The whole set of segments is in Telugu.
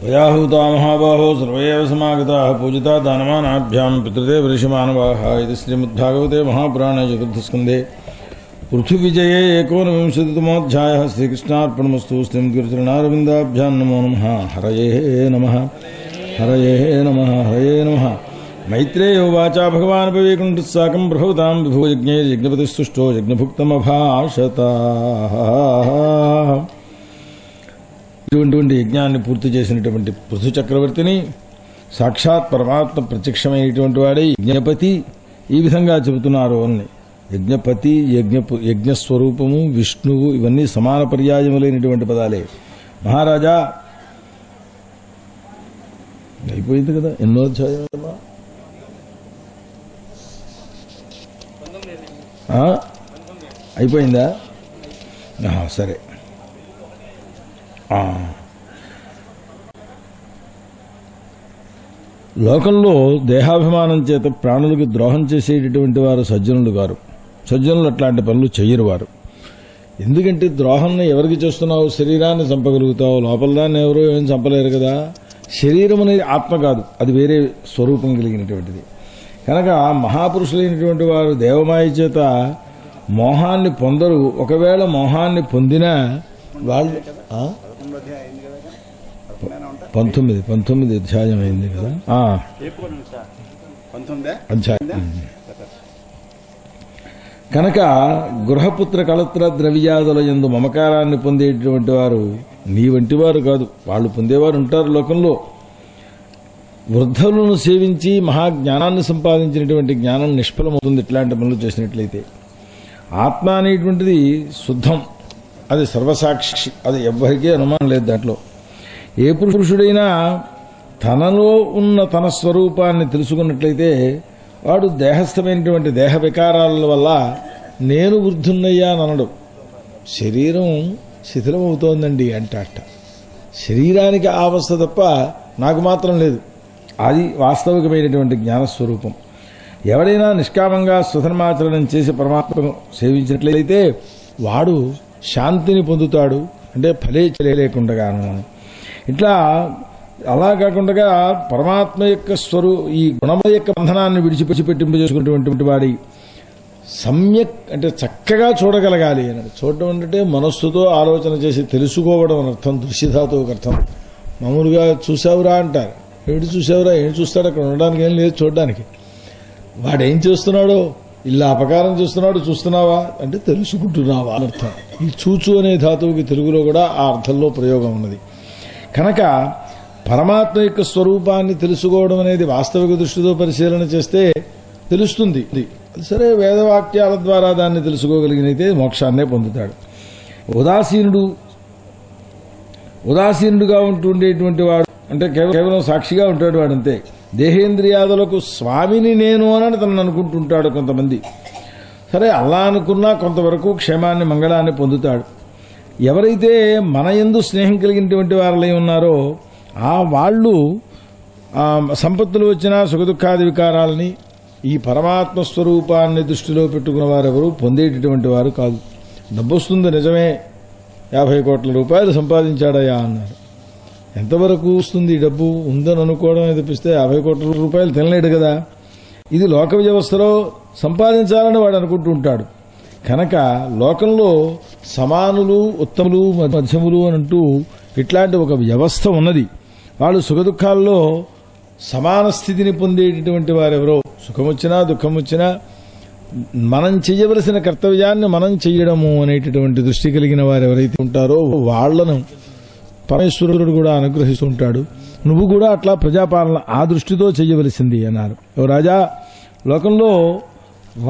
त्वयाहूता महाबाहो सर्वैव समागताः पूजिता दानमानाभ्यां पितृदेव ऋषिमानवाः इति श्रीमद्भागवते महापुराणे चतुर्थस्कन्धे पृथ्वीविजये एकोनविंशतितमोऽध्यायः श्रीकृष्णार्पणमस्तु। श्रीमद्गुरुचरणारविन्दाभ्यां नमो नमः। हरये नमः हरये नमः हरये नमः। मैत्रेयो वाचा भगवान् पवेकुण्ठस्साकं प्रभवतां विभो यज्ञे यज्ञपतिस्तुष्टो यज्ञभुक्तमभाषताः। ఇటువంటి యజ్ఞాన్ని పూర్తి చేసినటువంటి పృథు చక్రవర్తిని సాక్షాత్ పరమాత్మ ప్రత్యక్షమైనటువంటి వాడే యజ్ఞపతి ఈ విధంగా చెబుతున్నారు అని. యజ్ఞపతి యజ్ఞస్వరూపము విష్ణువు ఇవన్నీ సమాన పర్యాయములైనటువంటి పదాలే. మహారాజా అయిపోయింది కదా, ఎన్నో అధ్యాయమా అయిపోయిందా? సరే. లోకంలో దేహాభిమానం చేత ప్రాణులకు ద్రోహం చేసేటటువంటి వారు సజ్జనులు గారు. సజ్జనులు అట్లాంటి పనులు చెయ్యరు వారు. ఎందుకంటే ద్రోహాన్ని ఎవరికి చేస్తున్నావు? శరీరాన్ని చంపగలుగుతావు, లోపల దాన్ని ఎవరో ఏం చంపలేరు కదా. శరీరం అనేది ఆత్మ కాదు, అది వేరే స్వరూపం కలిగినటువంటిది. కనుక మహాపురుషులైనటువంటి వారు దేవమాయ చేత మోహాన్ని పొందరు. ఒకవేళ మోహాన్ని పొందినా వాళ్ళు 19 అధ్యాయం అయింది కదా. అధ్యాయం కనుక గృహపుత్ర కళత్ర ద్రవ్యాదుల యందు మమకారాన్ని పొందేటువంటి వారు నీ వంటి వారు కాదు. వాళ్ళు పొందేవారు ఉంటారు లోకంలో. వృద్ధులను సేవించి మహాజ్ఞానాన్ని సంపాదించినటువంటి జ్ఞానం నిష్ఫలమవుతుంది ఇట్లాంటి పనులు చేసినట్లయితే. ఆత్మ అనేటువంటిది శుద్ధం, అది సర్వసాక్షి, అది ఎవ్వరికీ అనుమానం లేదు దాంట్లో. ఏ పురుషుడైనా తనలో ఉన్న తన స్వరూపాన్ని తెలుసుకున్నట్లయితే వాడు దేహస్థమైనటువంటి దేహ వికారాల వల్ల నేను వృద్ధున్నయ్యా అనడు. శరీరం శిథిలమవుతోందండి అంటాట. శరీరానికి అవస్థ తప్ప నాకు మాత్రం లేదు. అది వాస్తవికమైనటువంటి జ్ఞానస్వరూపం. ఎవడైనా నిష్కామంగా స్వధర్మాచరణం చేసి పరమాత్మను సేవించినట్లయితే వాడు శాంతిని పొందుతాడు. అంటే ఫలే లేకుండగాను. ఇట్లా అలా కాకుండా పరమాత్మ యొక్క ఈ గుణముల యొక్క బంధనాన్ని విడిచిపెట్టింపజేసుకున్నటువంటి వాడి సమ్యక్ అంటే చక్కగా చూడగలగాలి అన్నాడు. చూడటం అంటే మనస్సుతో ఆలోచన చేసి తెలుసుకోవడం అని అర్థం. దృశ్యధాతువుకి అర్థం. మామూలుగా చూసావురా అంటారు. ఏడు చూసావురా, ఏం చూస్తాడు? అక్కడ ఉండడానికి ఏం లేదు చూడడానికి. వాడేం చేస్తున్నాడో, ఇలా అపకారం చేస్తున్నాడు చూస్తున్నావా అంటే తెలుసుకుంటున్నావా అని అర్థం. ఈ చూచు అనే ధాతువుకి తెలుగులో కూడా ఆ అర్థంలో ప్రయోగం ఉన్నది. కనుక పరమాత్మ యొక్క స్వరూపాన్ని తెలుసుకోవడం అనేది వాస్తవిక దృష్టితో పరిశీలన చేస్తే తెలుస్తుంది. సరే, వేదవాక్యాల ద్వారా దాన్ని తెలుసుకోగలిగినైతే మోక్షాన్నే పొందుతాడు. ఉదాసీనుడుగా ఉంటుండేటువంటి వాడు అంటే కేవలం సాక్షిగా ఉంటాడు వాడంతే. దేహేంద్రియాదులకు స్వామిని నేను అని తనను అనుకుంటుంటాడు కొంతమంది. సరే, అలా అనుకున్నా కొంతవరకు క్షేమాన్ని మంగళాన్ని పొందుతాడు. ఎవరైతే మన యందు స్నేహం కలిగినటువంటి వారలై ఉన్నారో ఆ వాళ్ళు సంపత్తులు వచ్చినా సుఖదుఖాది వికారాలని ఈ పరమాత్మ స్వరూపాన్ని దృష్టిలో పెట్టుకున్న వారెవరూ పొందేటటువంటి వారు కాదు. డబ్బు వస్తుంది నిజమే, 50 కోట్ల రూపాయలు సంపాదించాడయా అన్నారు. ఎంతవరకు వస్తుంది డబ్బు? ఉందని అనుకోవడం తప్పిస్తే 50 కోట్ల రూపాయలు తినలేడు కదా. ఇది లోక వ్యవస్థలో సంపాదించాలని వాడు అనుకుంటూ ఉంటాడు. కనుక లోకంలో సమానులు, ఉత్తములు, మధ్యములు అని అంటూ ఇట్లాంటి ఒక వ్యవస్థ ఉన్నది. వాళ్ళు సుఖదుఖాల్లో సమాన స్థితిని పొందేటటువంటి వారెవరో, సుఖం వచ్చినా దుఃఖం వచ్చినా మనం చేయవలసిన కర్తవ్యాన్ని మనం చెయ్యడము అనేటటువంటి దృష్టి కలిగిన వారు ఎవరైతే ఉంటారో వాళ్లను పరమేశ్వరుడు కూడా అనుగ్రహిస్తుంటాడు. నువ్వు కూడా అట్లా ప్రజాపాలన ఆ దృష్టితో చెయ్యవలసింది అన్నారు. ఓ రాజా, లోకంలో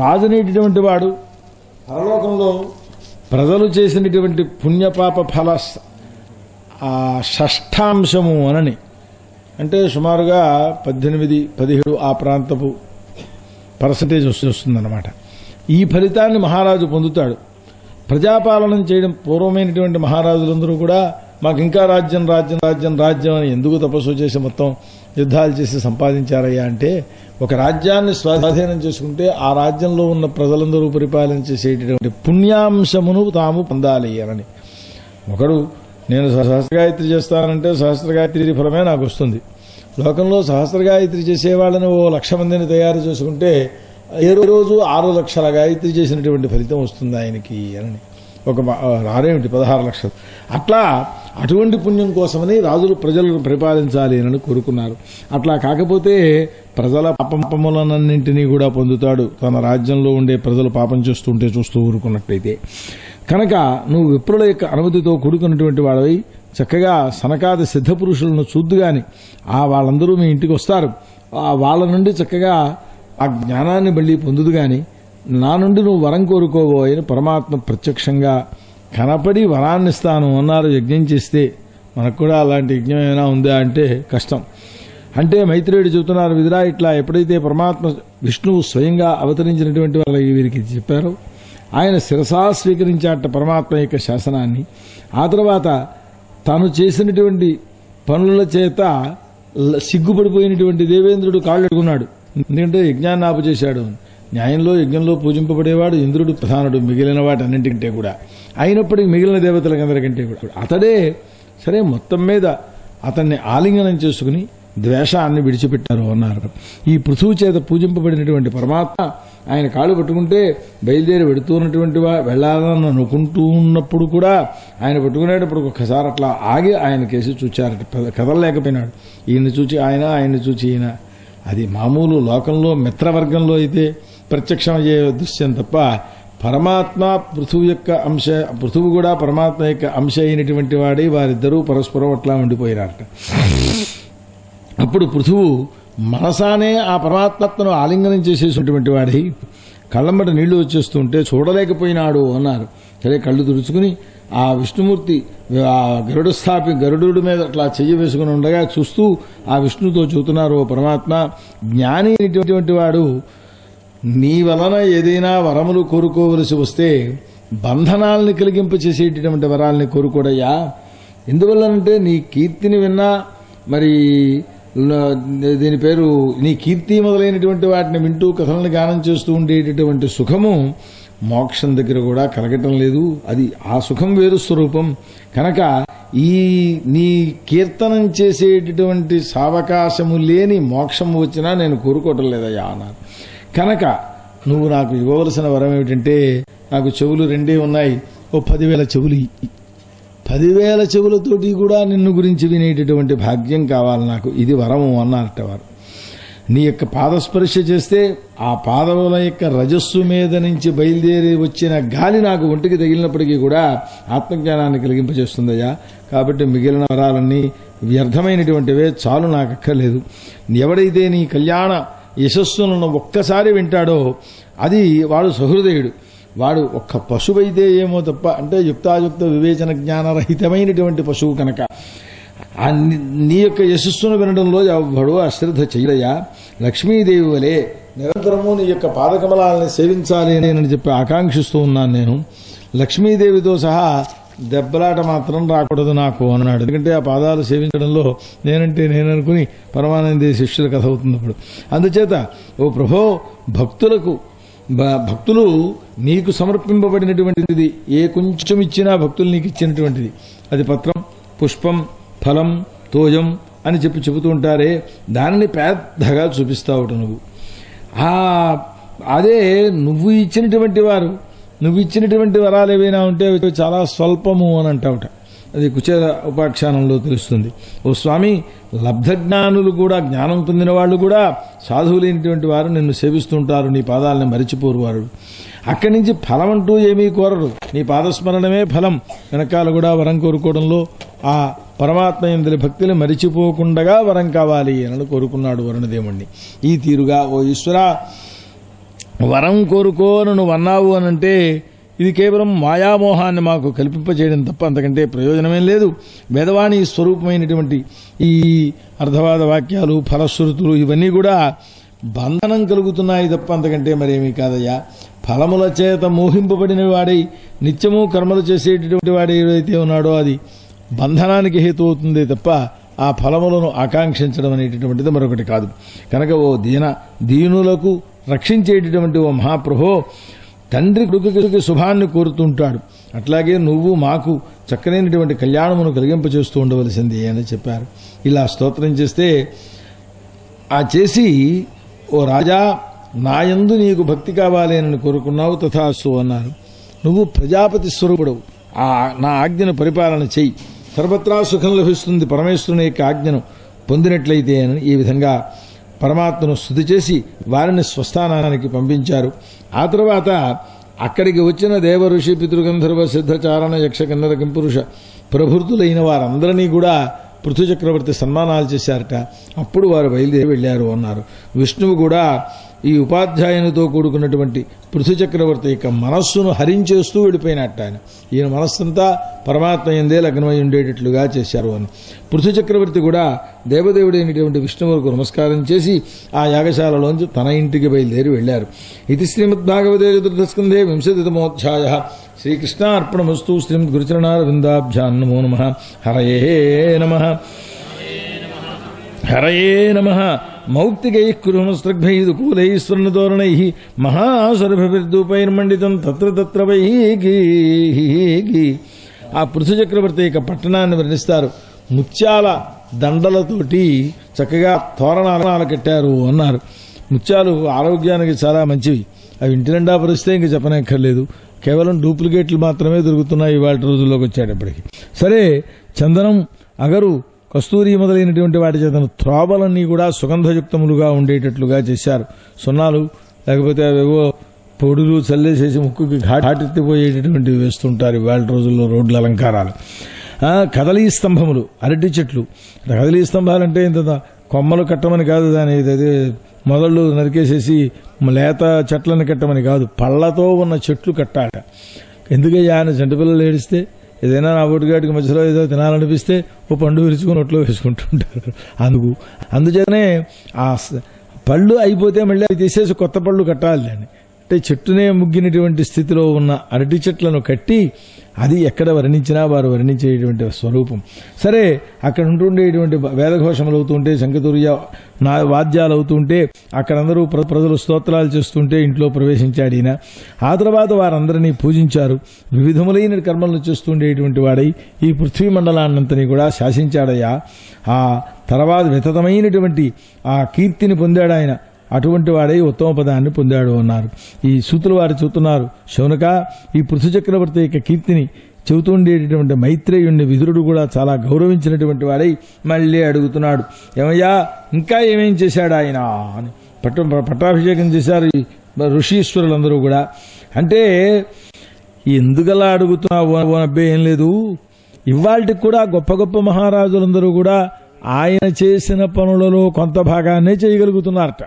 రాజనేటటువంటి వాడు పరలోకంలో ప్రజలు చేసినటువంటి పుణ్యపాప ఫల షష్ఠాంశము అనని, అంటే సుమారుగా 18-17 ఆ ప్రాంతపు పర్సంటేజ్ వస్తుందన్నమాట. ఈ ఫలితాన్ని మహారాజు పొందుతాడు. ప్రజాపాలన చేయడం పూర్వమైనటువంటి మహారాజులందరూ కూడా మాకు ఇంకా రాజ్యం రాజ్యం రాజ్యం రాజ్యం అని ఎందుకు తపస్సు చేసి మొత్తం యుద్ధాలు చేసి సంపాదించారయ్యా అంటే, ఒక రాజ్యాన్ని స్వాధీనం చేసుకుంటే ఆ రాజ్యంలో ఉన్న ప్రజలందరూ పరిపాలన చేసేటటువంటి పుణ్యాంశమును తాము పొందాలి అని. ఒకడు నేను సహస్రగాయత్రి చేస్తానంటే సహస్రగాయత్రి ఫలమే నాకు వస్తుంది. లోకంలో సహస్రగాయత్రి చేసేవాళ్ళని 1,00,000 మందిని తయారు చేసుకుంటే ఏ రోజు 6 లక్షల గాయత్రి చేసినటువంటి ఫలితం వస్తుంది ఆయనకి అని ఒక రారేమిటి 16 లక్షలు. అట్లా అటువంటి పుణ్యం కోసమని రాజులు ప్రజలను పరిపాలించాలి అని కోరుకున్నారు. అట్లా కాకపోతే ప్రజల పాపములన్నింటినీ కూడా పొందుతాడు తన రాజ్యంలో ఉండే ప్రజలు పాపం చేస్తుంటే చూస్తూ ఊరుకున్నట్టయితే. కనుక నువ్వు విప్రుల యొక్క అనుమతితో కూడుకున్నటువంటి వాడవై చక్కగా సనకాది సిద్ధపురుషులను చూద్దుగాని వాళ్ళందరూ మీ ఇంటికి వస్తారు. వాళ్ళ నుండి చక్కగా ఆ జ్ఞానాన్ని మళ్ళీ పొందుదు గాని నా నుండి నువ్వు వరం కోరుకోవో అని పరమాత్మ ప్రత్యక్షంగా కనపడి వరాన్ని ఇస్తాను అన్నారు. యజ్ఞం చేస్తే మనకు కూడా అలాంటి యజ్ఞం ఏమైనా ఉందా అంటే కష్టం. అంటే మైత్రేయుడు చెబుతున్నారు, విదురా ఇట్లా ఎప్పుడైతే పరమాత్మ విష్ణువు స్వయంగా అవతరించినటువంటి వాళ్ళకి వీరికి చెప్పారో ఆయన శిరసా స్వీకరించాట పరమాత్మ యొక్క శాసనాన్ని. ఆ తర్వాత తాను చేసినటువంటి పనుల చేత సిగ్గుపడిపోయినటువంటి దేవేంద్రుడు కాళ్ళెడుకున్నాడు. ఎందుకంటే యజ్ఞాన్ని ఆపుచేశాడు. న్యాయంలో యజ్ఞంలో పూజింపబడేవాడు ఇంద్రుడు ప్రధానుడు మిగిలిన వాటన్నింటికంటే కూడా, అయినప్పటికీ మిగిలిన దేవతలకందరికంటే కూడా అతడే. సరే మొత్తం మీద అతన్ని ఆలింగనం చేసుకుని ద్వేషాన్ని విడిచిపెట్టారు అన్నారు. ఈ పృథువు చేత పూజింపబడినటువంటి పరమాత్మ ఆయన కాళ్ళు పట్టుకుంటే బయలుదేరి వెడుతున్నటువంటి వెళ్లాలని అనుకుంటూ ఉన్నప్పుడు కూడా ఆయన పట్టుకునేటప్పుడు ఒక్కసారి అట్లా ఆగి ఆయన కేసి చూచారట. కదలలేకపోయినాడు. ఈయన్ని చూచి ఆయన్ని చూచి ఈయన. అది మామూలు లోకంలో మిత్రవర్గంలో అయితే ప్రత్యక్షమయ్యే దృశ్యం తప్ప పరమాత్మ పృథువు యొక్క అంశ, పృథువు కూడా పరమాత్మ యొక్క అంశ అయినటువంటి వాడి వారిద్దరూ పరస్పరం అట్లా ఉండిపోయినారట. అప్పుడు పృథువు మనసానే ఆ పరమాత్మను ఆలింగనం చేసేసినటువంటి వాడి కళ్ళమ్మట నీళ్లు వచ్చేస్తుంటే చూడలేకపోయినాడు అన్నారు. సరే కళ్ళు తుడుచుకుని ఆ విష్ణుమూర్తి గరుడు మీద అట్లా చెయ్యి వేసుకుని ఉండగా చూస్తూ ఆ విష్ణుతో చూస్తున్నారు, ఓ పరమాత్మ జ్ఞాని అయినటువంటి వాడు నీ వలన ఏదైనా వరములు కోరుకోవలసి వస్తే బంధనాలని కలిగింపచేసేటటువంటి వరాలని కోరుకోడయ్యా. ఎందువల్లనంటే నీ కీర్తిని విన్నా, మరి దీని పేరు నీ కీర్తి మొదలైనటువంటి వాటిని వింటూ కథలను గానం చేస్తూ ఉండేటటువంటి సుఖము మోక్షం దగ్గర కూడా కలగటం లేదు. అది ఆ సుఖం వేరు స్వరూపం. కనుక ఈ నీ కీర్తనం చేసేటటువంటి సావకాశము లేని మోక్షము వచ్చినా నేను కోరుకోవటం లేదయ్యా అన్నారు. కనుక నువ్వు నాకు ఇవ్వవలసిన వరం ఏమిటంటే, నాకు చెవులు 2 ఉన్నాయి, ఓ 10,000 చెవులు. 10,000 చెవులతోటి కూడా నిన్ను గురించి వినేటటువంటి భాగ్యం కావాలి నాకు, ఇది వరము అన్నారట వారు. నీ యొక్క పాదస్పర్శ చేస్తే ఆ పాదముల యొక్క రజస్సు మీద నుంచి బయలుదేరి వచ్చిన గాలి నాకు ఒంటికి తగిలినప్పటికీ కూడా ఆత్మజ్ఞానాన్ని కలిగింపజేస్తుందయ్యా. కాబట్టి మిగిలిన వరాలన్నీ వ్యర్థమైనటువంటివే, చాలు, నాకు అక్కర్లేదు. ఎవడైతే నీ కళ్యాణ యశస్సులను ఒక్కసారి వింటాడో అది వాడు సహృదయుడు. వాడు ఒక్క పశువైతే ఏమో తప్ప, అంటే యుక్తాయుక్త వివేచన జ్ఞానరహితమైనటువంటి పశువు కనుక నీ యొక్క యశస్సును వినడంలో ఎవడో అశ్రద్ధ చేయడయ్యా. లక్ష్మీదేవి వలె నిరంతరము నీ యొక్క పాదకమలాలని సేవించాలి అని చెప్పి ఆకాంక్షిస్తూ ఉన్నాను నేను. లక్ష్మీదేవితో సహా దెబ్బలాట మాత్రం రాకూడదు నాకు అన్నాడు. ఎందుకంటే ఆ పాదాలు సేవించడంలో నేనంటే నేననుకుని పరమానంద శిష్యుల కథ అవుతుంది అప్పుడు. అందుచేత ఓ ప్రభో, భక్తులు నీకు సమర్పింపబడినటువంటిది, ఏ కొంచెం ఇచ్చినా భక్తులు నీకు ఇచ్చినటువంటిది, అది పత్రం, పుష్పం, ఫలం, తోయం అని చెబుతూ ఉంటారే, దానిని పెద్దగా చూపిస్తావుట నువ్వు. అదే నువ్వు ఇచ్చినటువంటి వరాలు ఏవైనా ఉంటే చాలా స్వల్పము అని అంటావుట. అది కుచేర ఉపాఖ్యానంలో తెలుస్తుంది. ఓ స్వామి, లబ్ధజ్ఞానులు కూడా, జ్ఞానం పొందిన వాళ్ళు కూడా సాధువులైనటువంటి వారు నిన్ను సేవిస్తుంటారు, నీ పాదాలను మరిచిపోరు వారు. అక్కడి నుంచి ఫలం అంటూ ఏమీ కోరరు, నీ పాదస్మరణమే ఫలం. వెనకాల కూడా వరం కోరుకోవడంలో ఆ పరమాత్మ యందలి భక్తిని మరిచిపోకుండా వరం కావాలి అని కోరుకున్నాడు వరుణదేవుణ్ణి. ఈ తీరుగా ఓ ఈశ్వర, వరం కోరుకోను నువ్వు అన్నావు అనంటే ఇది కేవలం మాయామోహాన్ని మాకు కల్పింపచేయడం తప్ప అంతకంటే ప్రయోజనమేం లేదు. వేదవాణి స్వరూపమైనటువంటి ఈ అర్ధవాద వాక్యాలు, ఫలశ్రుతులు ఇవన్నీ కూడా బంధనం కలుగుతున్నాయి తప్ప అంతకంటే మరేమీ కాదయ్యా. ఫలముల చేత మోహింపబడిన వాడై నిత్యము కర్మలు చేసేటటువంటి వాడు ఏదైతే ఉన్నాడో అది బంధనానికి హేతు అవుతుందే తప్ప ఆ ఫలములను ఆకాంక్షించడం అనేటటువంటిది మరొకటి కాదు. కనుక ఓ దీనులకు రక్షించేటటువంటి ఓ మహాప్రభో, తండ్రి కొడుకుకి శుభాన్ని కోరుతుంటాడు. అట్లాగే నువ్వు మాకు చక్కనైనటువంటి కళ్యాణమును కలిగింపచేస్తూ ఉండవలసింది అని చెప్పారు. ఇలా స్తోత్రం చేస్తే చేసి, ఓ రాజా, నాయందు నీకు భక్తి కావాలి అని కోరుకున్నావు, తథాస్తు అన్నారు. నువ్వు ప్రజాపతి స్వరూపుడవు, నా ఆజ్ఞను పరిపాలన చెయ్యి, సర్వత్రా సుఖం లభిస్తుంది పరమేశ్వరుని యొక్క ఆజ్ఞను పొందినట్లయితే అని ఈ విధంగా పరమాత్మను స్తుతి చేసి వారిని స్వస్థానానికి పంపించారు. ఆ తర్వాత అక్కడికి వచ్చిన దేవ ఋషి పితృగంధర్వ సిద్ధచారణ యక్ష కిన్నర కింపురుష ప్రభృతులైన వారందరినీ కూడా పృథు చక్రవర్తి సన్మానాలు చేశారట. అప్పుడు వారు బయలుదేరి వెళ్ళారు అన్నారు. విష్ణువు కూడా ఈ ఉపాధ్యాయునితో కూడుకున్నటువంటి పృథు చక్రవర్తి యొక్క మనస్సును హరించేస్తూ వెళ్ళిపోయినట్టు ఆయన. ఈయన మనస్సంతా పరమాత్మ యందే లగ్నమై ఉండేటట్లుగా చేశారు అని. పృథు చక్రవర్తి కూడా దేవదేవుడైనటువంటి విష్ణువుకు నమస్కారం చేసి ఆ యాగశాలలోంచి తన ఇంటికి బయలుదేరి వెళ్లారు. ఇది శ్రీమద్భాగవతే చతుర్థస్కంధే వింశతితమోధ్యాయ. శ్రీకృష్ణ అర్పణమస్తు. శ్రీమద్ గురుచరణారవిందాభ్యాం నమో నమః. హరయే నమః. హరయే నమః. మౌక్తికైః కురుమస్త్రగ్భైః స్వర్ణతోరణైః మహాసర్భభిర్ధూపైర్మండితం తత్ర తత్ర వైః. ఆ పృథు చక్రవర్తి యొక్క పట్టణాన్ని వర్ణిస్తారు. ముత్యాల దండలతోటి చక్కగా తోరణాలు కట్టారు అన్నారు. ముత్యాలు ఆరోగ్యానికి చాలా మంచివి. అవి ఇంటి నిండా పరిస్తే ఇంక చెప్పనక్కర్లేదు. కేవలం డూప్లికేట్లు మాత్రమే దొరుకుతున్నాయి ఇవాళ రోజుల్లోకి వచ్చేటప్పటికి. సరే, చందనం, అగరు, కస్తూరి మొదలైనటువంటి వాటి చేతను త్రోబలన్నీ కూడా సుగంధయుక్తములుగా ఉండేటట్లుగా చేశారు. సున్నాలు లేకపోతే అవేవో పొడులు చల్లేసేసి ముక్కుకి ఘాటెత్తిపోయేటటువంటివి వేస్తుంటారు ఇవాళ రోజుల్లో రోడ్ల అలంకారాలు. కదలీ స్తంభములు, అరటి చెట్లు. కదలీ స్తంభాలంటే ఇంత కొమ్మలు కట్టమని కాదు, దాని అదే మొదళ్ళు నరికేసేసి లేత చెట్లను కట్టమని కాదు, పళ్లతో ఉన్న చెట్లు కట్టాట. ఎందుకయ్యా ఆయన చంటిపిల్లలు ఏడిస్తే ఏదైనా నా ఒటిగాటికి మధ్యలో ఏదో తినాలనిపిస్తే ఓ పండు విరుచుకుని ఒట్లో వేసుకుంటుంటారు. అందుచేతనే ఆ పళ్ళు అయిపోతే మళ్ళీ అవి తీసేసి కొత్త పళ్ళు కట్టాలి అని. అంటే చెట్టునే ముగ్గినటువంటి స్థితిలో ఉన్న అరటి చెట్లను కట్టి అది ఎక్కడ వర్ణించినా వారు వర్ణించేటువంటి స్వరూపం. సరే, అక్కడ ఉంటుండేటువంటి వేదఘోషములు అవుతుంటే, శంఖతుర్య వాద్యాలు అవుతుంటే, అక్కడందరూ ప్రజలు స్తోత్రాలు చేస్తుంటే ఇంట్లో ప్రవేశించాడు ఈయన. ఆ తర్వాత వారందరినీ పూజించారు. వివిధములైన కర్మలను చేస్తుండేటువంటి వాడై ఈ పృథ్వీ మండలాన్నంతని కూడా శాసించాడయ్యా. ఆ తర్వాత వితతమైనటువంటి ఆ కీర్తిని పొందాడు ఆయన. అటువంటి వాడై ఉత్తమ పదాన్ని పొందాడు అన్నారు. ఈ సూతులు వారు చెబుతున్నారు, శౌనక, ఈ పృథు చక్రవర్తి యొక్క కీర్తిని చెబుతుండేటటువంటి మైత్రేయుణ్ణి విదురుడు కూడా చాలా గౌరవించినటువంటి వాడై మళ్ళీ అడుగుతున్నాడు, ఏమయ్యా ఇంకా ఏమేం చేశాడు ఆయన అని. పట్టాభిషేకం చేశారు ఈ ఋషీశ్వరులందరూ కూడా. అంటే ఎందుకలా అడుగుతున్నావు అబ్బే, ఏం లేదు, ఇవాళకి కూడా గొప్ప గొప్ప మహారాజులందరూ కూడా ఆయన చేసిన పనులలో కొంత భాగాన్నే చేయగలుగుతున్నారట.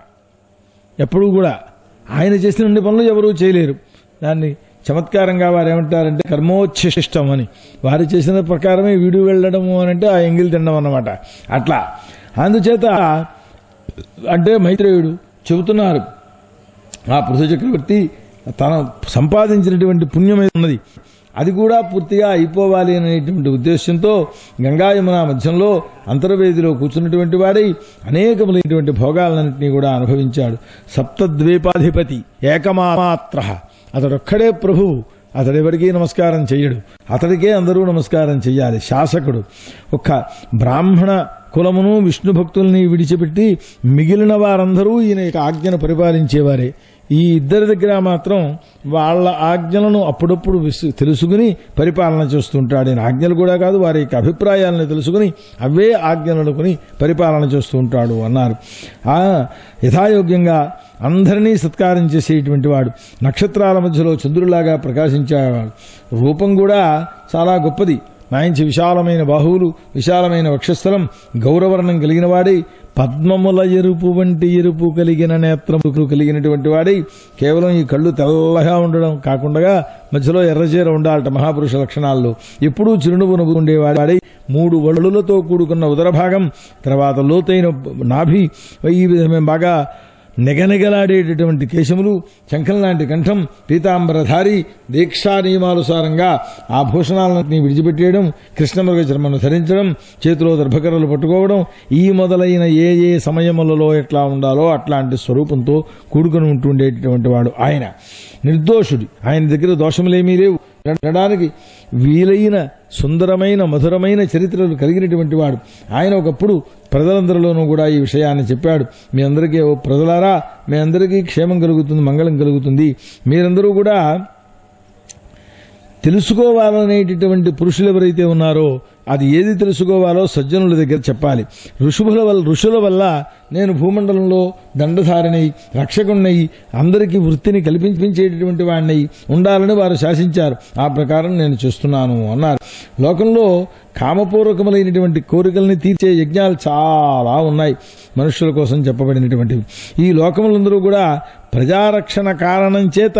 ఎప్పుడూ కూడా ఆయన చేసిన పనులు ఎవరూ చేయలేరు. దాన్ని చమత్కారంగా వారు ఏమంటారంటే కర్మోచ్ఛిష్టం అని. వారు చేసిన ప్రకారమే వీడు వెళ్ళడము అని అంటే ఆ ఎంగిల్ తినడం అన్నమాట. అట్లా అందుచేత అంటే మైత్రేయుడు చెబుతున్నారు, ఆ పృథు చక్రవర్తి తన సంపాదించినటువంటి పుణ్యమే ఉన్నది, అది కూడా పూర్తిగా అయిపోవాలి అనేటువంటి ఉద్దేశంతో గంగా యమున మధ్యంలో అంతర్వేదిలో కూర్చున్నటువంటి వాడై అనేకములైనటువంటి భోగాలన్నింటినీ కూడా అనుభవించాడు. సప్తద్వీపాధిపతి ఏకమాత్ర, అతడొక్కడే ప్రభువు, అతడెవరికీ నమస్కారం చెయ్యడు, అతడికే అందరూ నమస్కారం చెయ్యాలి. శాసకుడు, ఒక్క బ్రాహ్మణ కులమును విష్ణు భక్తుల్ని విడిచిపెట్టి మిగిలిన వారందరూ ఈయన యొక్క ఆజ్ఞను పరిపాలించేవారే. ఈ ఇద్దరి దగ్గర మాత్రం వాళ్ళ ఆజ్ఞలను అప్పుడప్పుడు తెలుసుకుని పరిపాలన చేస్తుంటాడు. ఆయన ఆజ్ఞలు కూడా కాదు, వారి యొక్క అభిప్రాయాలను తెలుసుకుని అవే ఆజ్ఞలనుకుని పరిపాలన చేస్తూ ఉంటాడు అన్నారు. యథాయోగ్యంగా అందరినీ సత్కారం చేసేటువంటి వాడు, నక్షత్రాల మధ్యలో చంద్రులాగా ప్రకాశించేవాడు. రూపం కూడా చాలా గొప్పది. మంచి విశాలమైన బాహువులు, విశాలమైన వక్షస్థలం, గౌరవర్ణం కలిగిన వాడై, పద్మముల ఎరుపు వంటి ఎరుపు కలిగిన నేత్రములు కలిగినటువంటి వాడై, కేవలం ఈ కళ్ళు తెల్లగా ఉండడం కాకుండా మధ్యలో ఎర్రచీర ఉండాలట మహాపురుష లక్షణాల్లో. ఎప్పుడూ చిరునవ్వు నవ్వు ఉండేవాడై, 3 వళ్ళులతో కూడుకున్న ఉదర భాగం, తర్వాత లోతైన నాభి, ఈ విధమైన బాగా నెగనెగలాడేటటువంటి కేశములు, శంఖం లాంటి కంఠం, పీతాంబరధారి, దీక్షా నియమానుసారంగా ఆ భూషణాలన్నీ విడిచిపెట్టేయడం, కృష్ణమృగ చర్మను ధరించడం, చేతిలో దర్భకర్రలు పట్టుకోవడం, ఈ మొదలైన ఏ ఏ సమయములలో ఎట్లా ఉండాలో అట్లాంటి స్వరూపంతో కూడుకుని ఉంటుండేటటువంటి వాడు ఆయన. నిర్దోషుడు, ఆయన దగ్గర దోషములేమీ లేవు. వినడానికి వీలైన సుందరమైన మధురమైన చరిత్రలు కలిగినటువంటి వాడు ఆయన. ఒకప్పుడు ప్రజలందరిలోనూ కూడా ఈ విషయాన్ని చెప్పాడు. మీ అందరికీ, ఓ ప్రజలారా, మీ అందరికీ క్షేమం కలుగుతుంది, మంగళం కలుగుతుంది. మీరందరూ కూడా తెలుసుకోవాలనేటటువంటి పురుషులు ఎవరైతే ఉన్నారో అది ఏది తెలుసుకోవాలో సజ్జనుల దగ్గర చెప్పాలి. ఋషుల వల్ల నేను భూమండలంలో దండధారినై, రక్షకుణ్ణై, అందరికీ వృత్తిని కల్పించేటటువంటి వాడినై ఉండాలని వారు శాసించారు. ఆ ప్రకారం నేను చేస్తున్నాను అన్నారు. లోకంలో కామపూర్వకములైనటువంటి కోరికల్ని తీర్చే యజ్ఞాలు చాలా ఉన్నాయి మనుష్యుల కోసం చెప్పబడినటువంటివి. ఈ లోకములందరూ కూడా ప్రజారక్షణ కారణం చేత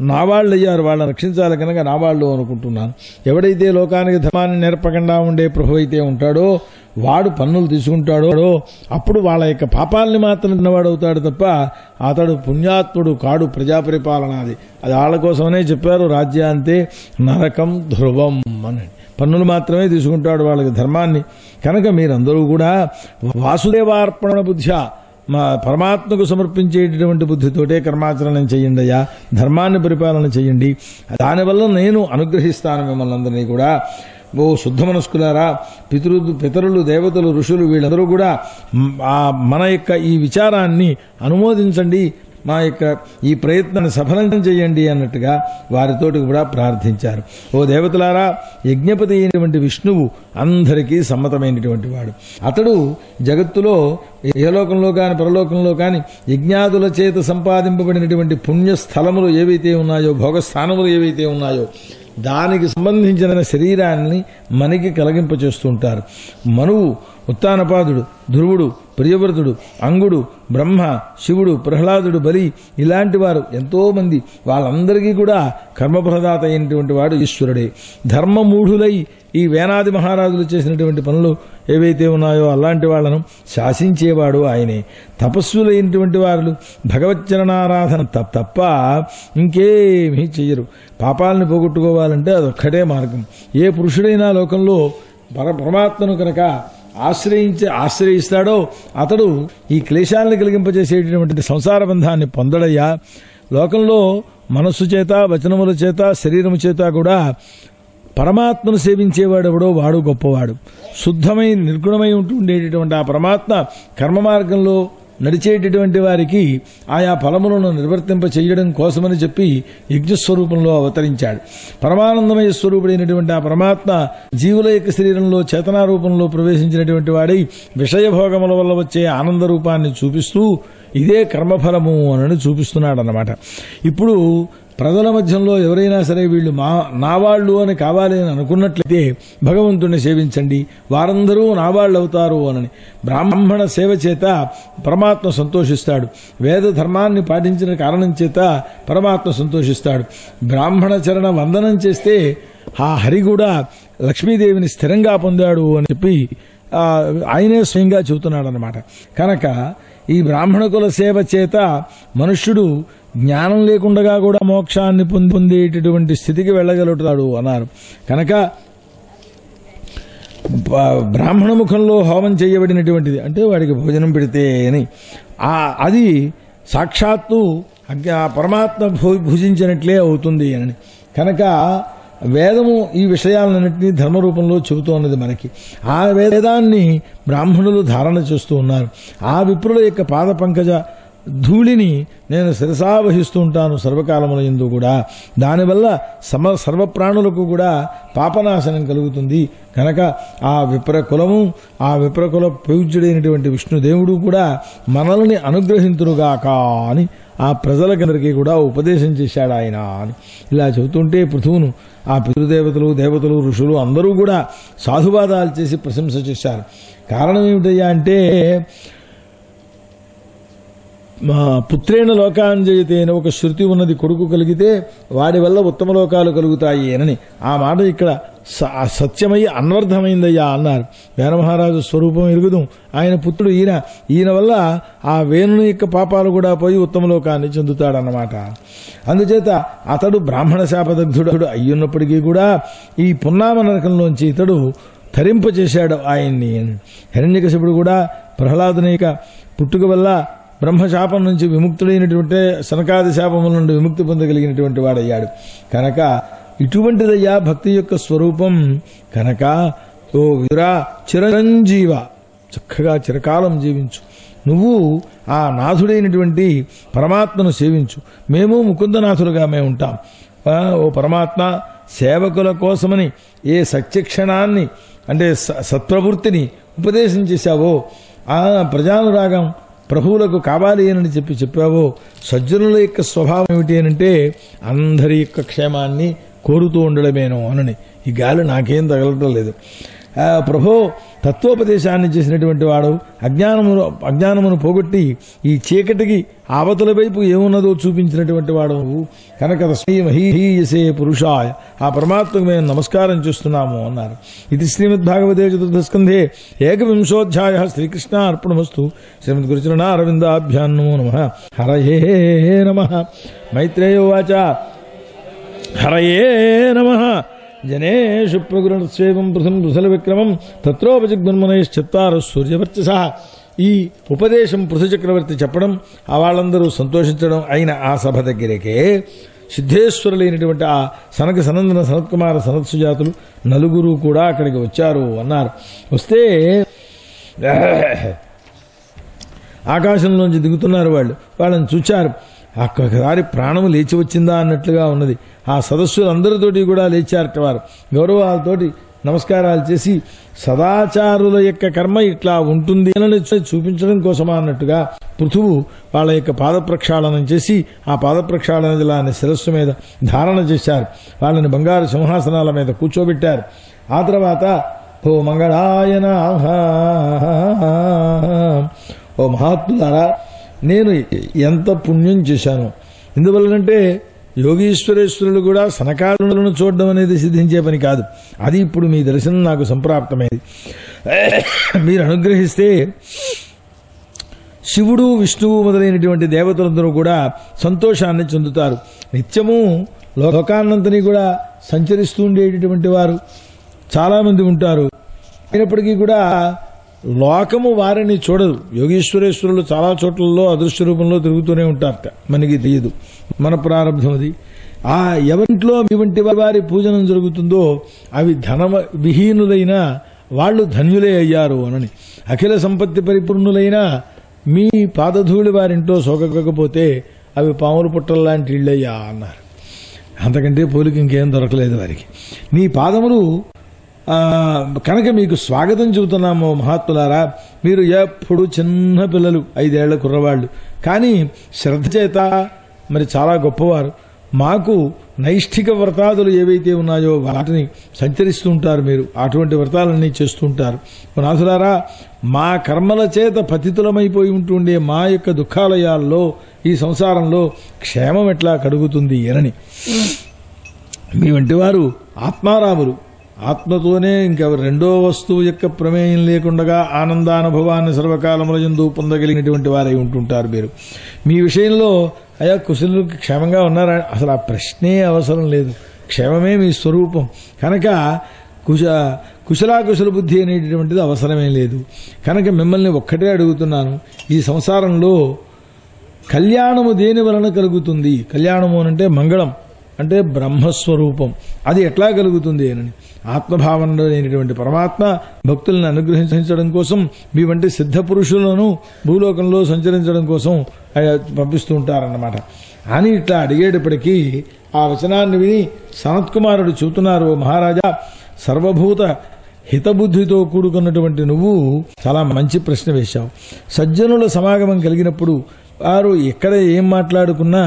నావాళ్ళయ్యారు. వాళ్ళని రక్షించాలి కనుక నావాళ్ళు అనుకుంటున్నాను. ఎవడైతే లోకానికి ధర్మాన్ని నేర్పకుండా ఉండే ప్రభు అయితే ఉంటాడో వాడు పన్నులు తీసుకుంటాడో అప్పుడు వాళ్ళ యొక్క పాపాలని మాత్రం తిన్నవాడవుతాడు తప్ప అతడు పుణ్యాత్ముడు కాడు. ప్రజాపరిపాలనాది అది వాళ్ళ కోసమనే చెప్పారు. రాజ్యాంతే నరకం ధ్రువం అని. పన్నులు మాత్రమే తీసుకుంటాడు వాళ్ళకి ధర్మాన్ని. కనుక మీరందరూ కూడా వాసుదేవార్పణ బుద్ధ్యా, మా పరమాత్మకు సమర్పించేటటువంటి బుద్ధితోటే కర్మాచరణం చేయండి అయ్యా, ధర్మాన్ని పరిపాలన చేయండి. దానివల్ల నేను అనుగ్రహిస్తాను మిమ్మల్ని అందరినీ కూడా. ఓ శుద్ధ మనస్కులారా, పితరులు, దేవతలు, ఋషులు వీళ్ళందరూ కూడా మన యొక్క ఈ విచారాన్ని అనుమోదించండి, మా యొక్క ఈ ప్రయత్నాన్ని సఫలం చేయండి అన్నట్టుగా వారితోటి కూడా ప్రార్థించారు. ఓ దేవతలారా, యజ్ఞపతి అయినటువంటి విష్ణువు అందరికీ సమ్మతమైనటువంటి వాడు. అతడు జగత్తులో ఏ లోకంలో కాని పరలోకంలో కాని యజ్ఞాదుల చేత సంపాదింపబడినటువంటి పుణ్యస్థలములు ఏవైతే ఉన్నాయో, భోగస్థానములు ఏవైతే ఉన్నాయో దానికి సంబంధించిన శరీరాన్ని మనకి కలిగింపచేస్తూ ఉంటారు. మనువు, ఉత్తానపాదుడు, ధ్రువుడు, ప్రియవ్రతుడు, అంగుడు, బ్రహ్మ, శివుడు, ప్రహ్లాదుడు, బలి ఇలాంటి వారు ఎంతో మంది, వాళ్ళందరికీ కూడా కర్మప్రదాత అయినటువంటి వాడు ఈశ్వరుడే. ధర్మమూఢులై ఈ వేనాది మహారాజులు చేసినటువంటి పనులు ఏవైతే ఉన్నాయో అలాంటి వాళ్లను శాసించేవాడు ఆయనే. తపస్సులైనటువంటి వారు భగవచ్చరణారాధన తప్ప ఇంకేమీ చెయ్యరు. పాపాలను పోగొట్టుకోవాలంటే అదొక్కటే మార్గం. ఏ పురుషుడైనా లోకంలో పరమాత్మను కనుక ఆశ్రయిస్తాడో అతడు ఈ క్లేశాలను కలిగింపజేసేటటువంటి సంసార బంధాన్ని పొందడయ్యా. లోకంలో మనస్సు చేత, వచనముల చేత, శరీరము చేత కూడా పరమాత్మను సేవించేవాడెవడో వాడు గొప్పవాడు. శుద్ధమై నిర్గుణమై ఉంటుండేటటువంటి ఆ పరమాత్మ కర్మ మార్గంలో నడిచేటటువంటి వారికి ఆయా ఫలములను నిర్వర్తింప చేయడం కోసమని చెప్పి యజ్ఞస్వరూపంలో అవతరించాడు. పరమానందమయ స్వరూపుడైనటువంటి ఆ పరమాత్మ జీవుల యొక్క శరీరంలో చేతనారూపంలో ప్రవేశించినటువంటి వాడై విషయభోగముల వల్ల వచ్చే ఆనంద రూపాన్ని చూపిస్తూ ఇదే కర్మఫలము అని చూపిస్తున్నాడన్నమాట. ఇప్పుడు ప్రజల మధ్యంలో ఎవరైనా సరే వీళ్ళు నావాళ్లు అని కావాలి అని అనుకున్నట్లయితే భగవంతుణ్ణి సేవించండి, వారందరూ నావాళ్ళు అవుతారు అని. బ్రాహ్మణ సేవ చేత పరమాత్మ సంతోషిస్తాడు. వేద ధర్మాన్ని పాటించిన కారణం చేత పరమాత్మ సంతోషిస్తాడు. బ్రాహ్మణ చరణ వందనం చేస్తే ఆ హరి కూడా లక్ష్మీదేవిని స్థిరంగా పొందాడు అని చెప్పి ఆయనే స్వయంగా చెబుతున్నాడు అన్నమాట. కనుక ఈ బ్రాహ్మణ కుల సేవ చేత మనుష్యుడు జ్ఞానం లేకుండా కూడా మోక్షాన్ని పొందేటటువంటి స్థితికి వెళ్ళగలుగుతాడు అన్నారు. కనుక బ్రాహ్మణ ముఖంలో హోమం చేయబడినటువంటిది అంటే వాడికి భోజనం పెడితే అని అది సాక్షాత్తు పరమాత్మ భుజించినట్లే అవుతుంది అని. కనుక వేదము ఈ విషయాలన్నింటినీ ధర్మరూపంలో చెబుతోన్నది మనకి. ఆ వేదాన్ని బ్రాహ్మణులు ధారణ చేస్తూ ఉన్నారు. ఆ విప్రుల యొక్క పాద పంకజ ధూళిని నేను శిరసావహిస్తూ ఉంటాను సర్వకాలముల యందు కూడా. దానివల్ల సర్వప్రాణులకు కూడా పాపనాశనం కలుగుతుంది. కనుక ఆ విప్రకులము, ఆ విప్రకుల పూజ్యుడైనటువంటి విష్ణుదేవుడు కూడా మనల్ని అనుగ్రహింతురుగాక అని ఆ ప్రజలకందరికీ కూడా ఉపదేశం చేశాడు ఆయన అని ఇలా చెబుతుంటే పృథువును ఆ పితృదేవతలు, దేవతలు, ఋషులు అందరూ కూడా సాధువాదాలు చేసి ప్రశంస చేశారు. కారణం ఏమిటయ్యా అంటే పుత్రేణ లోకాంజయతే అని ఒక శృతి ఉన్నది. కొడుకు కలిగితే వాడి వల్ల ఉత్తమ లోకాలు కలుగుతాయి అని. ఆ మాట ఇక్కడ సత్యమై అన్వర్థమైందయ్యా అన్నారు. వేణమహారాజు స్వరూపం ఎరుగుదు, ఆయన పుత్రుడు ఈయన వల్ల ఆ వేణుని యొక్క పాపాలు కూడా పోయి ఉత్తమలోకాన్ని చెందుతాడన్నమాట. అందుచేత అతడు బ్రాహ్మణ శాపదగ్ధుడు అయ్యున్నప్పటికీ కూడా ఈ పున్నామ నరకంలోంచి ఇతడు తరింపచేశాడు ఆయన్ని. హిరణ్యకశిపుడు కూడా ప్రహ్లాదుని యొక్క పుట్టుక వల్ల బ్రహ్మశాపం నుంచి విముక్తుడైనటువంటి సనకాది శాపముల నుండి విముక్తి పొందగలిగినటువంటి వాడయ్యాడు. కనుక ఇటువంటిదయ్యా భక్తి యొక్క స్వరూపం. కనుక ఓ విదురా, చిరంజీవ, చక్కగా చిరకాలం జీవించు. నువ్వు ఆ నాథుడైనటువంటి పరమాత్మను సేవించు. మేము ముకుందనాథులుగా మేము ఉంటాం. ఓ పరమాత్మ, సేవకుల కోసమని ఏ సత్యక్షణాన్ని అంటే సత్ప్రవృత్తిని ఉపదేశం చేశావో, ఆ ప్రజానురాగం ప్రభువులకు కావాలి అని చెప్పావో, సజ్జనుల యొక్క స్వభావం ఏమిటి అనంటే అందరి యొక్క క్షేమాన్ని కోరుతూ ఉండడమేనో అనని. ఈ గాలి నాకేం తగలటం లేదు. ప్రభో తత్వోపదేశాన్ని చేసినటువంటి వాడు అజ్ఞానమును పోగొట్టి ఈ చీకటికి ఆవతల వైపు ఏమున్నదో చూపించినటువంటి వాడు కనుక మహీయసే పురుషాయ, ఆ పరమాత్మకు మేము నమస్కారం చేస్తున్నాము అన్నారు. ఇది శ్రీమద్భాగవతే చతుర్థస్కంధే ఏకవింశోధ్యాయ. శ్రీకృష్ణ అర్పణమస్తు. శ్రీమద్ గురుచరణ అరవిందాభ్యాం నమో నమః. హరయే నమః. మైత్రేయోవాచ హరయే నమః. జనేషు ప్రగుణస్వేవం పృథం పృథల విక్రమం తత్రోపజగ్మన్మనశ్చత్తారు సూర్యవర్చస. ఈ ఉపదేశం పృథు చక్రవర్తి చెప్పడం, ఆ వాళ్ళందరూ సంతోషించడం అయిన ఆ సభ దగ్గరకే సిద్ధేశ్వరులైనటువంటి ఆ సనక సనందన సనత్కుమార సనత్సుజాతులు నలుగురు కూడా అక్కడికి వచ్చారు అన్నారు. వస్తే ఆకాశంలోంచి దిగుతున్నారు వాళ్ళు. వాళ్ళని చూచారు. ఒక్కసారి ప్రాణము లేచి వచ్చిందా అన్నట్లుగా ఉన్నది. ఆ సదస్సులందరితోటి కూడా లేచారట వారు. గౌరవాలతోటి నమస్కారాలు చేసి సదాచారుల యొక్క కర్మ ఇట్లా ఉంటుంది అని చూపించడం కోసమా అన్నట్టుగా పృథువు వాళ్ళ యొక్క పాద ప్రక్షాళనం చేసి ఆ పాద ప్రక్షాళన జలాన్ని శిరస్సు మీద ధారణ చేశారు. వాళ్ళని బంగారు సింహాసనాల మీద కూర్చోబెట్టారు. ఆ తర్వాత ఓ మంగళాయన, ఓ మహాత్ములారా, నేను ఎంత పుణ్యం చేశాను. ఎందువల్లనంటే యోగీశ్వరేశ్వరులు కూడా సనకాదులను చూడడం అనేది సిద్ధించే పని కాదు. అది ఇప్పుడు మీ దర్శనం నాకు సంప్రాప్తమైంది. మీరు అనుగ్రహిస్తే శివుడు, విష్ణువు మొదలైనటువంటి దేవతలందరూ కూడా సంతోషాన్ని చెందుతారు. నిత్యము లోకాన్నంతని కూడా సంచరిస్తూ ఉండేటటువంటి వారు చాలామంది ఉంటారు. అయినప్పటికీ కూడా లోకము వారిని చూడదు. యోగీశ్వరేశ్వరులు చాలా చోట్లలో అదృశ్య రూపంలో తిరుగుతూనే ఉంటారట. మనకి తెలియదు, మన ప్రారంభం అది. ఆ ఎవరింట్లో మీ వంటి వారి పూజనం జరుగుతుందో అవి ధన విహీనులైన వాళ్ళు ధన్యులే అయ్యారు అనని. అఖిల సంపత్తి పరిపూర్ణులైన మీ పాదధూళి వారింట్లో సోకకపోతే అవి పాములు పుట్టల్లాంటి ఇళ్ళయ్యా అన్నారు. అంతకంటే పోలిక ఇంకేం దొరకలేదు వారికి. నీ పాదములు కనుక మీకు స్వాగతం చెబుతున్నాము మహాత్ములారా. మీరు ఎప్పుడు చిన్న పిల్లలు, 5 ఏళ్ల కుర్రవాళ్ళు, కానీ శ్రద్ధ చేత మరి చాలా గొప్పవారు. మాకు నైష్ఠిక వ్రతాదులు ఏవైతే ఉన్నాయో వాటిని సంచరిస్తూ ఉంటారు. మీరు అటువంటి వ్రతాలన్నీ చేస్తూ ఉంటారు. నాథులారా, మా కర్మల చేత పతితులమైపోయి ఉంటుండే మా యొక్క దుఃఖాలయాల్లో ఈ సంసారంలో క్షేమం ఎట్లా కలుగుతుంది అనని. మీ వంటి వారు ఆత్మారాములు. ఆత్మతోనే ఇంకా రెండో వస్తువు యొక్క ప్రమేయం లేకుండా ఆనందానుభవాన్ని సర్వకాలముల యందు పొందగలిగినటువంటి వారై ఉంటుంటారు మీరు. మీ విషయంలో అయ్యా కుశలు క్షేమంగా ఉన్నారా, అసలు ఆ ప్రశ్నే అవసరం లేదు. క్షేమమే మీ స్వరూపం. కనుక కుశలాకుశల బుద్ధి అనేటటువంటిది అవసరమే లేదు. కనుక మిమ్మల్ని ఒక్కటే అడుగుతున్నాను, ఈ సంసారంలో కళ్యాణము దేని వలన కలుగుతుంది? కళ్యాణము అంటే మంగళం, అంటే బ్రహ్మస్వరూపం. అది ఎట్లా కలుగుతుంది అని ఆత్మభావనలో లేనిటువంటి పరమాత్మ భక్తులను అనుగ్రహించడం కోసం మీ వంటి సిద్ధ పురుషులను భూలోకంలో సంచరించడం కోసం పంపిస్తూ ఉంటారన్నమాట అని ఇట్లా అడిగేటప్పటికీ ఆ వచనాన్ని విని సనత్కుమారుడు చెబుతున్నారు, మహారాజా, సర్వభూత హితబుద్ధితో కూడుకున్నటువంటి నువ్వు చాలా మంచి ప్రశ్న వేశావు. సజ్జనుల సమాగమం కలిగినప్పుడు వారు ఎక్కడ ఏం మాట్లాడుకున్నా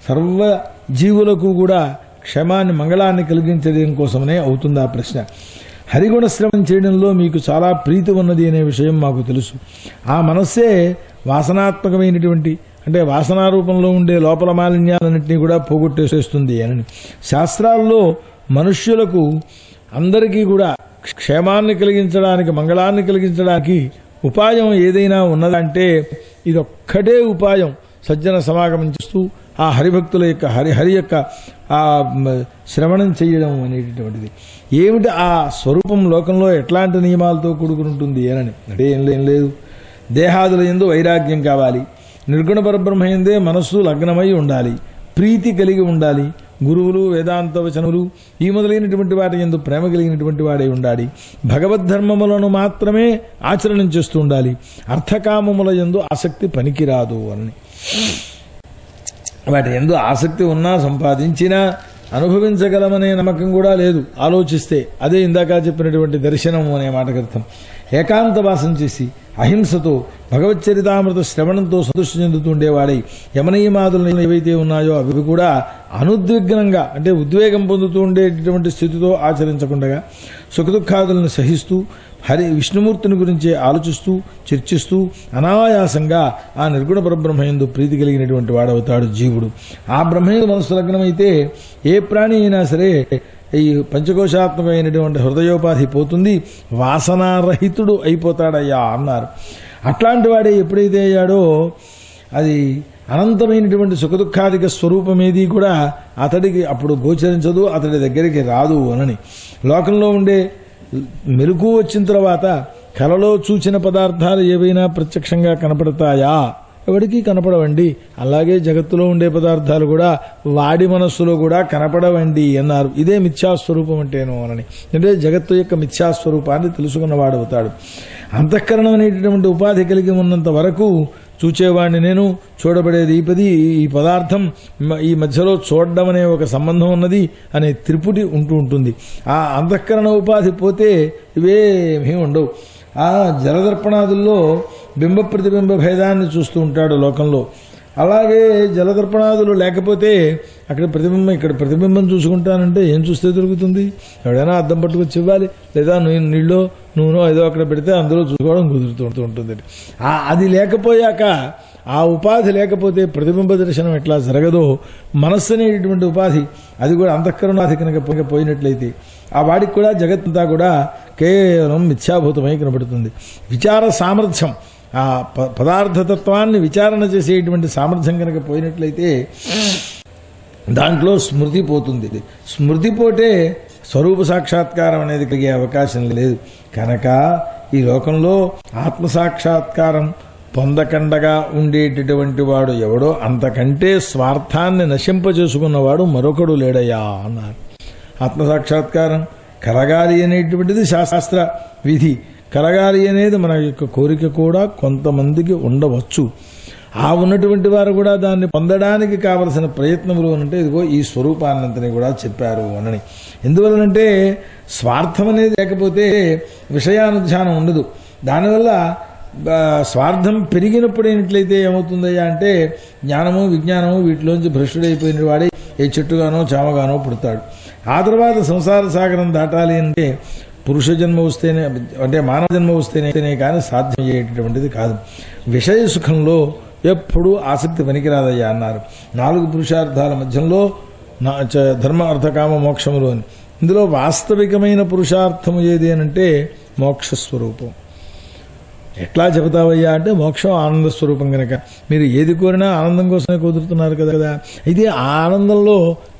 సర్వ జీవులకు కూడా క్షేమాన్ని, మంగళాన్ని కలిగించడం కోసమనే అవుతుంది ఆ ప్రశ్న. హరిగుణ శ్రవణం చేయడంలో మీకు చాలా ప్రీతి ఉన్నది అనే విషయం మాకు తెలుసు. ఆ మనస్సే వాసనాత్మకమైనటువంటి, అంటే వాసనారూపంలో ఉండే లోపల మాలిన్యాలన్నింటినీ కూడా పోగొట్టేసేస్తుంది అని శాస్త్రాల్లో మనుష్యులకు అందరికీ కూడా క్షేమాన్ని కలిగించడానికి, మంగళాన్ని కలిగించడానికి ఉపాయం ఏదైనా ఉన్నదంటే ఇదొక్కటే ఉపాయం. సజ్జన సమాగమం చేస్తూ ఆ హరిభక్తుల యొక్క హరి యొక్క ఆ శ్రవణం చేయడం అనేటటువంటిది. ఏమిటి ఆ స్వరూపం లోకంలో ఎట్లాంటి నియమాలతో కూడుకుని ఉంటుంది అని అంటే ఏం లేదు. దేహాదుల యందు వైరాగ్యం కావాలి, నిర్గుణ పరబ్రహ్మ యందే మనస్సు లగ్నమై ఉండాలి, ప్రీతి కలిగి ఉండాలి, గురువులు వేదాంత వచనములు ఈ మొదలైనటువంటి వాటి యందు ప్రేమ కలిగినటువంటి వాడై ఉండాలి, భగవద్ధర్మములను మాత్రమే ఆచరణం చేస్తూ ఉండాలి, అర్థకామముల యందు ఆసక్తి పనికిరాదు అని. వాటి యందు ఆసక్తి ఉన్నా సంపాదించినా అనుభవించగలమనే నమ్మకం కూడా లేదు ఆలోచిస్తే. అదే ఇందాక చెప్పినటువంటి దర్శనం అనే మాటకు అర్థం. ఏకాంత వాసం చేసి అహింసతో భగవచ్చరితామృత శ్రవణంతో సంతృష్టి చెందుతుండేవాడై యమనియమాదులు ఏవైతే ఉన్నాయో అవి కూడా అనుద్విగ్నంగా అంటే ఉద్వేగం పొందుతూ ఉండేటటువంటి స్థితితో ఆచరించకుండా సుఖదుఖాదులను సహిస్తూ విష్ణుమూర్తిని గురించే ఆలోచిస్తూ చర్చిస్తూ అనాయాసంగా ఆ నిర్గుణ పరబ్రహ్మయందు ప్రీతి కలిగినటువంటి వాడవుతాడు జీవుడు. ఆ బ్రహ్మయందు మనస్సు లగ్నమైతే ఏ ప్రాణి అయినా సరే ఈ పంచకోశాత్మకమైనటువంటి హృదయోపాధి పోతుంది, వాసనారహితుడు అయిపోతాడయ్యా అన్నారు. అట్లాంటి వాడే ఎప్పుడైతే అయ్యాడో అది అనంతమైనటువంటి సుఖదుఖాదిక స్వరూపమేది కూడా అతడికి అప్పుడు గోచరించదు, అతడి దగ్గరికి రాదు అనని. లోకంలో ఉండే మెలకు వచ్చిన తర్వాత కలలో చూచిన పదార్థాలు ఏవైనా ప్రత్యక్షంగా కనపడతాయా? ఎవడికి కనపడవండి. అలాగే జగత్తులో ఉండే పదార్థాలు కూడా వాడి మనస్సులో కూడా కనపడవండి అన్నారు. ఇదే మిథ్యాస్వరూపం అంటేను అనని. అంటే జగత్తు యొక్క మిథ్యాస్వరూపాన్ని తెలుసుకున్నవాడవుతాడు. అంతఃకరణం అనేటటువంటి ఉపాధి కలిగి ఉన్నంత వరకు చూచేవాడిని నేను, చూడబడేది ఈ పదార్థం, ఈ మధ్యలో చూడడం అనే ఒక సంబంధం ఉన్నది అనే త్రిపుటి ఉంటూ ఉంటుంది. ఆ అంతఃకరణ ఉపాధి పోతే ఇవేమీ ఉండవు. ఆ జలదర్పణాదుల్లో బింబ ప్రతిబింబ భేదాన్ని చూస్తూ ఉంటాడు లోకంలో. అలాగే జలదర్పణాదులు లేకపోతే అక్కడ ప్రతిబింబం ఇక్కడ ప్రతిబింబం చూసుకుంటానంటే ఏం చూస్తే దొరుకుతుంది? ఎవడైనా అద్దం పట్టుకొచ్చి ఇవ్వాలి, లేదా నీళ్ళో నూనె ఏదో అక్కడ పెడితే అందులో చూసుకోవడం కుదురుతూ ఉంటుంది. అది లేకపోయాక, ఆ ఉపాధి లేకపోతే ప్రతిబింబ దర్శనం ఎట్లా జరగదో మనస్సు అనేటువంటి ఉపాధి అది కూడా అంతఃకరణాధి కనుక పోయినట్లయితే ఆ వాడికి కూడా జగత్తంతా కూడా కేవలం మిథ్యాభూతమై కనబడుతుంది. విచార సామర్థ్యం, ఆ పదార్థతత్వాన్ని విచారణ చేసేటువంటి సామర్థ్యం కనుక పోయినట్లయితే దాంట్లో స్మృతి పోతుంది. స్మృతి పోతే స్వరూప సాక్షాత్కారం అనేది కలిగే అవకాశం లేదు. కనుక ఈ లోకంలో ఆత్మసాక్షాత్కారం పొందకండగా ఉండేటటువంటి వాడు ఎవడో అంతకంటే స్వార్థాన్ని నశింపజేసుకున్నవాడు మరొకడు లేడయ్యా అన్నారు. ఆత్మసాక్షాత్కారం కలగాలి అనేటువంటిది శాస్త్ర విధి. కలగాలి అనేది మన యొక్క కోరిక కూడా కొంతమందికి ఉండవచ్చు. ఆ ఉన్నటువంటి వారు కూడా దాన్ని పొందడానికి కావలసిన ప్రయత్నములు అంటే ఇదిగో ఈ స్వరూపాన్నంతని కూడా చెప్పారు అనని. ఎందువలనంటే స్వార్థం అనేది లేకపోతే విషయానుధ్యానం ఉండదు. దానివల్ల స్వార్థం పెరిగినప్పుడైనట్లయితే ఏమవుతుందయ్యా అంటే జ్ఞానము విజ్ఞానము వీటిలోంచి భ్రష్టుడైపోయిన వాడే ఏ చెట్టుగానో చామగానో పుడతాడు. ఆ తర్వాత సంసార సాగరం దాటాలి అంటే పురుష జన్మ వస్తేనే అంటే మానవ జన్మ వస్తేనే కానీ సాధ్యం అయ్యేటటువంటిది కాదు. విషయ సుఖంలో ఎప్పుడూ ఆసక్తి పనికిరాదయ్యా అన్నారు. 4 పురుషార్థాల మధ్యంలో ధర్మ అర్థకామ మోక్షములు అని. ఇందులో వాస్తవికమైన పురుషార్థము ఏది అనంటే మోక్షస్వరూపం. ఎట్లా చెబుతావయ్యా అంటే మోక్షం ఆనంద స్వరూపం కనుక మీరు ఏది కోరినా ఆనందం కోసమే కుదురుతున్నారు కదా. అయితే ఆ ఆనందంలో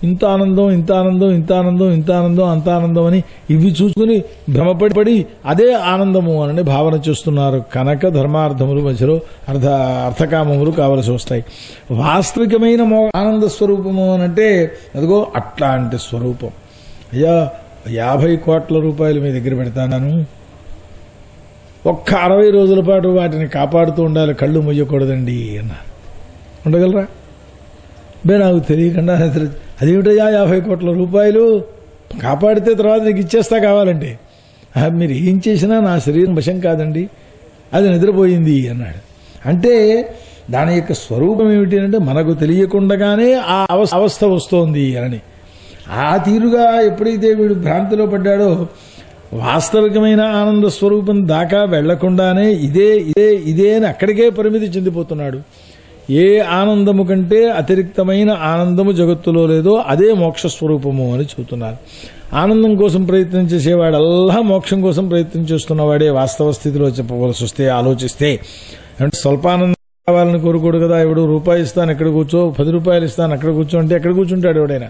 ఇంత ఆనందం ఇంత ఆనందం ఇంత ఆనందం ఇంత ఆనందం అంత ఆనందం అని ఇవి చూసుకుని భ్రమపడి అదే ఆనందము అని భావన చేస్తున్నారు. కనుక ధర్మార్థములు మధ్యలో అర్థకామములు కావలసి వస్తాయి. వాస్తవికమైన ఆనంద స్వరూపము అనంటే అదిగో అట్లాంటి స్వరూపం. అయ్యా 50 కోట్ల రూపాయలు మీ దగ్గర పెడతాను, ఒక్క 60 రోజుల పాటు వాటిని కాపాడుతూ ఉండాలి, కళ్ళు మొయ్యకూడదండి అన్నారు. ఉండగలరా? నాకు తెలియకుండా అదేమిటయ్యా 50 కోట్ల రూపాయలు కాపాడితే తర్వాత నీకు ఇచ్చేస్తా కావాలంటే, మీరు ఏం చేసినా నా శరీరం వశం కాదండి, అది నిద్రపోయింది అన్నాడు. అంటే దాని యొక్క స్వరూపం ఏమిటి అంటే మనకు తెలియకుండానే ఆ అవస్థ వస్తోంది అని. ఆ తీరుగా ఎప్పుడైతే వీడు భ్రాంతిలో పడ్డాడో వాస్తవికమైన ఆనంద స్వరూపం దాకా వెళ్లకుండానే ఇదే అని అక్కడికే పరిమితి చెందిపోతున్నాడు. ఏ ఆనందము కంటే అతిరిక్తమైన ఆనందము జగత్తులో లేదో అదే మోక్ష స్వరూపము అని చెబుతున్నారు. ఆనందం కోసం ప్రయత్నం చేసేవాడల్లా మోక్షం కోసం ప్రయత్నం చేస్తున్నవాడే వాస్తవ స్థితిలో చెప్పవలసి వస్తే ఆలోచిస్తే. అంటే స్వల్పానందం కావాలని కోరుకోడు కదా. ఎవడు రూపాయి ఇస్తాను ఎక్కడ కూర్చో, 10 రూపాయలు ఇస్తాను అక్కడ కూర్చో అంటే ఎక్కడ కూర్చుంటాడు ఎవడైనా.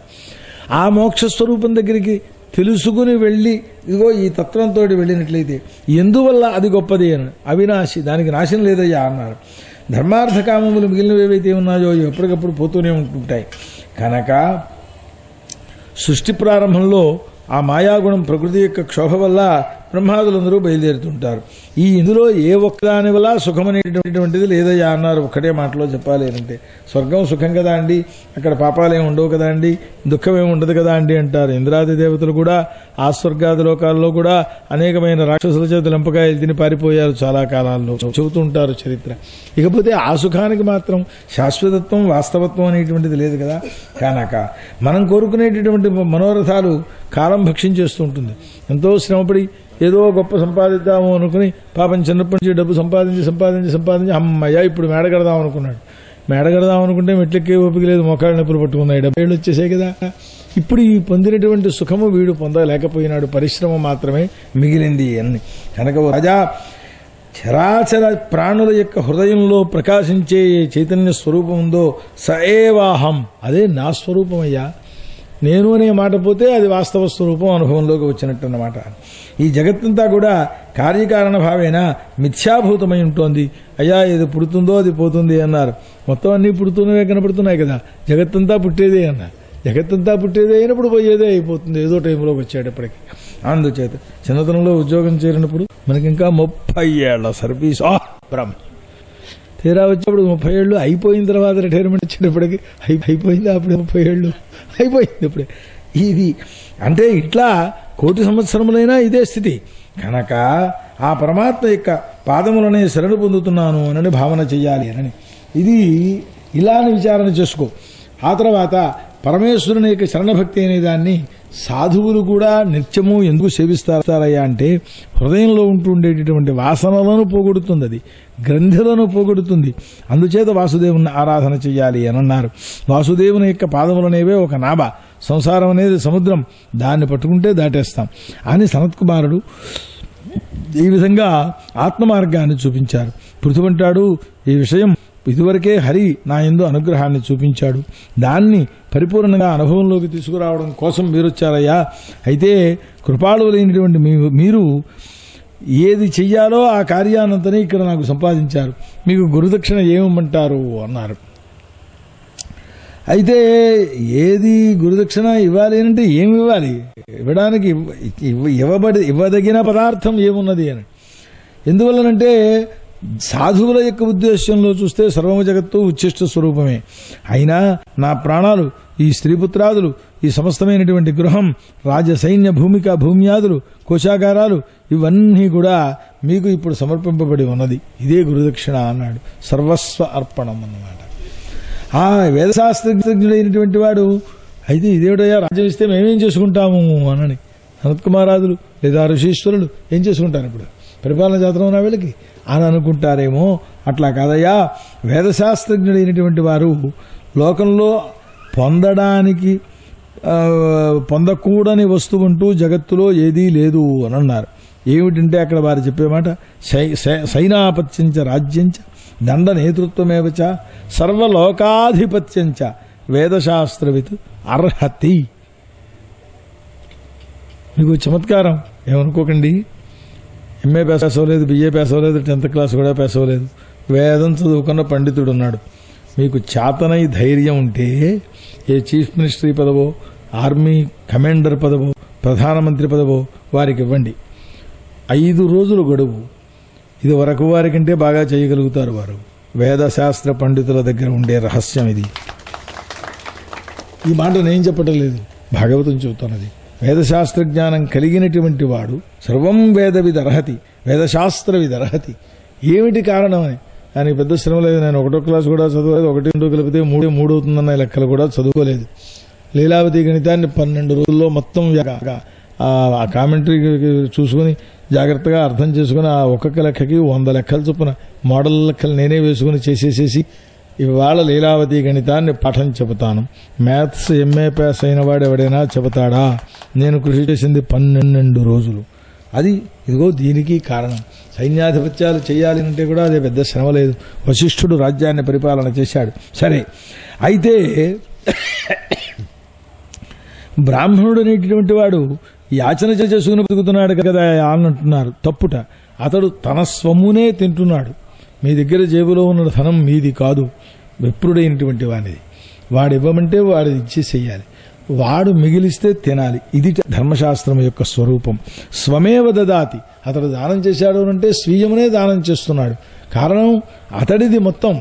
ఆ మోక్ష స్వరూపం దగ్గరికి తెలుసుకుని వెళ్ళి ఇదిగో ఈ తత్వంతో వెళ్ళినట్లయితే ఎందువల్ల అది గొప్పది అని, అవినాశి, దానికి నాశనం లేదయ్యా అన్నారు. ధర్మార్థ కామములు మిగిలినవి ఏవైతే ఉన్నాయో ఎప్పటికప్పుడు పోతూనే ఉంటుంటాయి. కనుక సృష్టి ప్రారంభంలో ఆ మాయాగుణం ప్రకృతి యొక్క క్షోభ వల్ల బ్రహ్మాదులందరూ బయలుదేరుతుంటారు. ఈ ఇందులో ఏ ఒక్కదాని వల్ల సుఖమనేటువంటిది లేదయ్యా అన్నారు. ఒక్కటే మాటలో చెప్పాలి అంటే స్వర్గం సుఖం కదా అండి, అక్కడ పాపాలేం ఉండవు కదా అండి, దుఃఖమేమి ఉండదు కదా అండి అంటారు. ఇంద్రాది దేవతలు కూడా ఆ స్వర్గాది లోకాల్లో కూడా అనేకమైన రాక్షసుల చేత లంపకాయలు తిని పారిపోయారు చాలా కాలాల్లో చెబుతూ ఉంటారు చరిత్ర. ఇకపోతే ఆ సుఖానికి మాత్రం శాశ్వతత్వం వాస్తవత్వం అనేటువంటిది లేదు కదా. కనుక మనం కోరుకునేటటువంటి మనోరథాలు కాలం భక్షించేస్తూ ఉంటుంది. ఎంతో శ్రమపడి ఏదో గొప్ప సంపాదిద్దాము అనుకుని పాపం చిన్నప్పటి నుంచి డబ్బు సంపాదించి అమ్మయ్య ఇప్పుడు మేడ కడదాం అనుకున్నాడు. మేడ కడదాం అనుకుంటే మెట్లెక్కే ఓపిక లేదు, మోకాళ్ళ నొప్పులు పట్టుకున్నాయి, 70 ఏళ్ళు వచ్చేసాయి కదా. ఇప్పుడు ఈ పొందినటువంటి సుఖము వీడు పొందలేకపోయినాడు, పరిశ్రమ మాత్రమే మిగిలింది అని. కనుక రాజా, చరాచర ప్రాణుల యొక్క హృదయంలో ప్రకాశించే చైతన్య స్వరూపం ఉందో సఏవాహం, అదే నా స్వరూపమయ్యా. నేను అనే మాట పోతే అది వాస్తవ స్వరూపం అనుభవంలోకి వచ్చినట్టు అన్నమాట. ఈ జగత్తంతా కూడా కార్యకారణ భావేన మిథ్యాభూతమై ఉంటుంది. అయ్యా ఇది పుడుతుందో అది పోతుంది అన్నారు. మొత్తం అన్నీ పుడుతున్నవే కనపడుతున్నాయి కదా. జగత్తంతా పుట్టేదే అన్నారు. జగత్తంతా పుట్టేదే అయినప్పుడు పోయేదే అయిపోతుంది ఏదో టైంలోకి వచ్చేటప్పటికి. అందుచేత చిన్నతనంలో ఉద్యోగం చేరినప్పుడు మనకి ఇంకా 30 ఏళ్ల సర్వీస్ బ్రహ్మ, తీరా వచ్చేప్పుడు 30 ఏళ్ళు అయిపోయిన తర్వాత రిటైర్మెంట్ వచ్చేటప్పటికి అయిపోయింది అప్పుడే 30 ఏళ్ళు అయిపోయింది అప్పుడే. ఇది అంటే ఇట్లా 1,000,000 సంవత్సరములైనా ఇదే స్థితి. కనుక ఆ పరమాత్మ యొక్క పాదములనే శరణు పొందుతున్నాను అని భావన చెయ్యాలి అని ఇది ఇలాని విచారణ చేసుకో. ఆ తర్వాత పరమేశ్వరుని యొక్క శరణభక్తి అనే దాన్ని సాధువులు కూడా నిత్యము ఎందుకు సేవిస్తారయ్యా అంటే హృదయంలో ఉంటుండేటటువంటి వాసనలను పోగొడుతుంది, అది గ్రంథులను పోగొడుతుంది. అందుచేత వాసుదేవుని ఆరాధన చెయ్యాలి అని అన్నారు. వాసుదేవుని యొక్క పాదములనేవే ఒక నాభ, సంసారం అనేది సముద్రం, దాన్ని పట్టుకుంటే దాటేస్తాం అని సనత్కుమారుడు ఈ విధంగా ఆత్మ మార్గాన్ని చూపించారు. పృథువంటాడు ఈ విషయం ఇదివరకే హరి నా యందు అనుగ్రహాన్ని చూపించాడు, దాన్ని పరిపూర్ణంగా అనుభవంలోకి తీసుకురావడం కోసం మీరొచ్చారయ్యా. అయితే కృపాళులైనటువంటి మీరు ఏది చెయ్యాలో ఆ కార్యానంతనే ఇక్కడ నాకు సంపాదించారు, మీకు గురుదక్షిణ ఏమిమంటారు అన్నారు. అయితే ఏది గురుదక్షిణ ఇవ్వాలి అంటే ఏమి ఇవ్వాలి, ఇవ్వడానికి ఇవ్వదగిన పదార్థం ఏమున్నది అని. ఎందువల్లనంటే సాధువుల యొక్క ఉద్దేశంలో చూస్తే సర్వము జగత్తు ఉచ్చిష్ట స్వరూపమే. అయినా నా ప్రాణాలు, ఈ స్త్రీపుత్రాదులు, ఈ సమస్తమైనటువంటి గృహం, రాజసైన్య భూమిక భూమ్యాదులు, కోశాగారాలు ఇవన్నీ కూడా మీకు ఇప్పుడు సమర్పింపబడి ఉన్నది, ఇదే గురుదక్షిణ అన్నాడు. సర్వస్వ అర్పణం అన్నమాట. ఆ వేదశాస్త్రజ్ఞుడైనటువంటి వాడు అయితే ఇదేవిడయ్యా రాజ్యం ఇస్తే మేమేం చేసుకుంటాము అనని సనత్కుమారాదులు లేదా ఋషీశ్వరులు ఏం చేసుకుంటారు ఇప్పుడు, పరిపాలన జాతరం నా వీళ్ళకి అని అనుకుంటారేమో. అట్లా కాదయ్యా, వేదశాస్త్రజ్ఞుడైనటువంటి వారు లోకంలో పొందడానికి పొందకూడని వస్తువుంటూ జగత్తులో ఏదీ లేదు అని అన్నారు. ఏమిటంటే అక్కడ వారు చెప్పే మాట సైనాపత్యంచ రాజ్యంచ దండ నేతృత్వమేవచ సర్వలోకాధిపత్యంచ వేదశాస్త్రవిత్ అర్హతి. మీకు చమత్కారం ఏమనుకోకండి, ఎంఏ పాస్ అవ్వలేదు, బిఏ పాస్ అవ్వలేదు, 10th క్లాస్ కూడా పాస్ అవ్వలేదు, వేదం చదువుకున్న పండితుడు ఉన్నాడు. మీకు చేతనై ధైర్యం ఉంటే ఏ చీఫ్ మినిస్ట్రీ పదవో, ఆర్మీ కమాండర్ పదవో, ప్రధానమంత్రి పదవో వారికి ఇవ్వండి. 5 రోజులు గడువు. ఇది వరకు వారికంటే బాగా చేయగలుగుతారు వారు. వేదశాస్త్ర పండితుల దగ్గర ఉండే రహస్యం ఇది. ఈ మాట నేను చెప్పటం లేదు, భాగవతం చెబుతున్నది. వేదశాస్త్ర జ్ఞానం కలిగినటువంటి వాడు సర్వం వేదవిద్ అర్హతి, వేదశాస్త్ర విదర్హతి. ఏమిటి కారణం అని దానికి పెద్ద శ్రమ లేదు. నేను 1వ క్లాస్ కూడా చదవలేదు, 1 2 కలిపితే 3 అవుతుందన్న లెక్కలు కూడా చదువుకోలేదు. లీలావతి గణితాన్ని 12 రోజుల్లో మొత్తం ఆ కామెంటరీ చూసుకుని జాగ్రత్తగా అర్థం చేసుకుని ఆ ఒక్కొక్క లెక్కకి 100 లెక్కలు చొప్పున మోడల్ లెక్కలు నేనే వేసుకుని చేసేసేసి ఇవాళ లీలావతి గణితాన్ని పాఠం చెబుతాను. మ్యాథ్స్ ఎంఏ పాస్ అయిన వాడు ఎవడైనా చెబుతాడా? నేను కృషి చేసింది 12 రోజులు. అది ఇదిగో దీనికి కారణం. సైన్యాధిపత్యాలు చేయాలి అంటే కూడా అదే పెద్ద శ్రమ లేదు. వశిష్ఠుడు రాజ్యాన్ని పరిపాలన చేశాడు. సరే, అయితే బ్రాహ్మణుడు అనేటటువంటి వాడు యాచన చేసుకుని బతుకుతున్నాడు కదా అని అంటున్నారు. తప్పుట. అతడు తన స్వమునే తింటున్నాడు. మీ దగ్గర జేబులో ఉన్న ధనం మీది కాదు, విప్రుడైనటువంటి వాడిది. వాడు ఇవ్వమంటే వాడు ఇచ్చేసేయాలి, వాడు మిగిలిస్తే తినాలి. ఇది ధర్మశాస్త్రం యొక్క స్వరూపం. స్వమేవ దదాతి. అతడు దానం చేశాడు అంటే స్వీయమునే దానం చేస్తున్నాడు. కారణం అతడిది మొత్తం.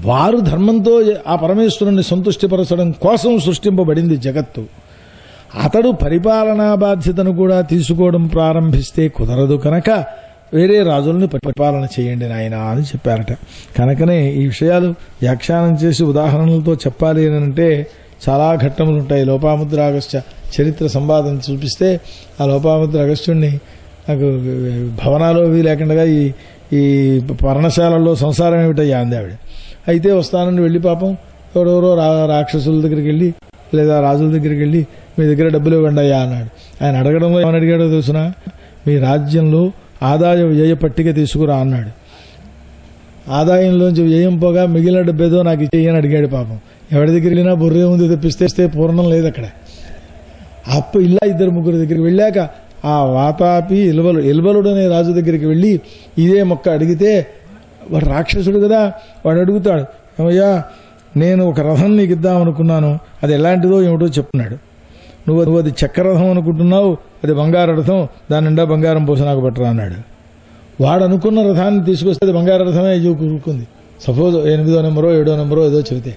వారు ధర్మంతో ఆ పరమేశ్వరుని సంతుష్టిపరచడం కోసం సృష్టింపబడింది జగత్తు. అతడు పరిపాలనా బాధ్యతను కూడా తీసుకోవడం ప్రారంభిస్తే కుదరదు కనుక వేరే రాజుల్ని పరిపాలన చేయండి నాయన అని చెప్పారట. కనుకనే ఈ విషయాలు వ్యాఖ్యానం చేసి ఉదాహరణలతో చెప్పాలి అని అంటే చాలా ఘట్టములు ఉంటాయి. లోపాముద్ర అగస్త్య చరిత్ర సంవాదం చూపిస్తే ఆ లోపాముద్ర అగస్త్యుడిని నాకు భవనాలు అవి లేకుండా ఈ పర్ణశాలల్లో సంసారం ఏమిటయ్యా అంది ఆవిడ. అయితే వస్తానని వెళ్ళి పాపం ఎవరెవరో రాక్షసుల దగ్గరికి వెళ్ళి లేదా రాజుల దగ్గరికి వెళ్ళి మీ దగ్గర డబ్బులు ఇవ్వండి అయ్యా అన్నాడు. ఆయన అడగడంలో ఏమని అడిగాడో తెలుసునా? మీ రాజ్యంలో ఆదాయ వ్యయ పట్టిక తీసుకురా అన్నాడు. ఆదాయంలోంచి వ్యయం పోగా మిగిలిన డబ్బేదో నాకు ఇచ్చేయని అడిగాడు. పాపం ఎవరి దగ్గర వెళ్ళినా బుర్రే ఉంది తెప్పిస్తే పూర్ణం లేదు అక్కడ. అప్పు ఇలా 2-3 దగ్గరికి వెళ్ళాక ఆ వాతాపి ఎల్బలుడు అనే రాజు దగ్గరికి వెళ్ళి ఇదే మొక్క అడిగితే వాడు రాక్షసుడు కదా, వాడు అడుగుతాడు, ఏమయ్యా నేను ఒక రథం నీకు ఇద్దామనుకున్నాను, అది ఎలాంటిదో ఏమిటో చెప్తున్నాడు. నువ్వు అది చెక్క రథం అనుకుంటున్నావు, అది బంగారు రథం, దాని నిండా బంగారం పోసి నాకు పట్టరా అన్నాడు. వాడు అనుకున్న రథాన్ని తీసుకొస్తే అది బంగారు రథమే అయ్యో కూరుకుంది. సపోజ్ 8వ నెంబరో 7వ నెంబరో ఏదో చెబితే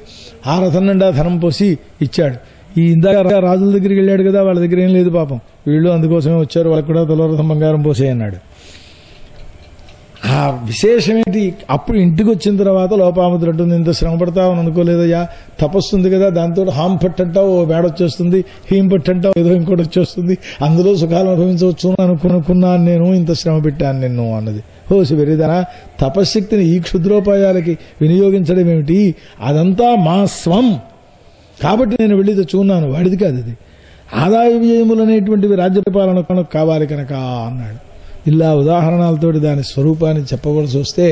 ఆ రథం నిండా ధనం పోసి ఇచ్చాడు. ఈ ఇందాక రాజుల దగ్గరికి వెళ్ళాడు కదా, వాళ్ళ దగ్గర ఏం లేదు పాపం, వీళ్ళు అందుకోసమే వచ్చారు, వాళ్ళకి కూడా తులరథం బంగారం పోసే అన్నాడు. ఆ విశేషమేంటి? అప్పుడు ఇంటికి వచ్చిన తర్వాత లోపాముద్ర అంటుంది, ఇంత శ్రమ పడతావని అనుకోలేదయ్యా, తపస్సుంది కదా, దాంతో హాం పట్టు అంటావు ఓ మేడ వచ్చేస్తుంది, హీం పట్టు అంటావు ఏదో ఇంకోటి వచ్చేస్తుంది, అందులో సుఖాలు అనుభవించవచ్చు అనుకున్నాను నేను, ఇంత శ్రమ పెట్టాను నిన్ను అన్నది. హోసి వెరిదనా, తపశ్శక్తిని ఈ క్షుద్రోపాయాలకి వినియోగించడం ఏమిటి? అదంతా మా స్వం కాబట్టి నేను వెళ్ళి తెచ్చుకున్నాను, వాడిది కాదు అది. ఆదాయ వ్యయములు అనేటువంటివి రాజ్య పరిపాలన కావాలి కనుక అన్నాడు. ఇలా ఉదాహరణలతోటి దాని స్వరూపాన్ని చెప్పవలసి వస్తే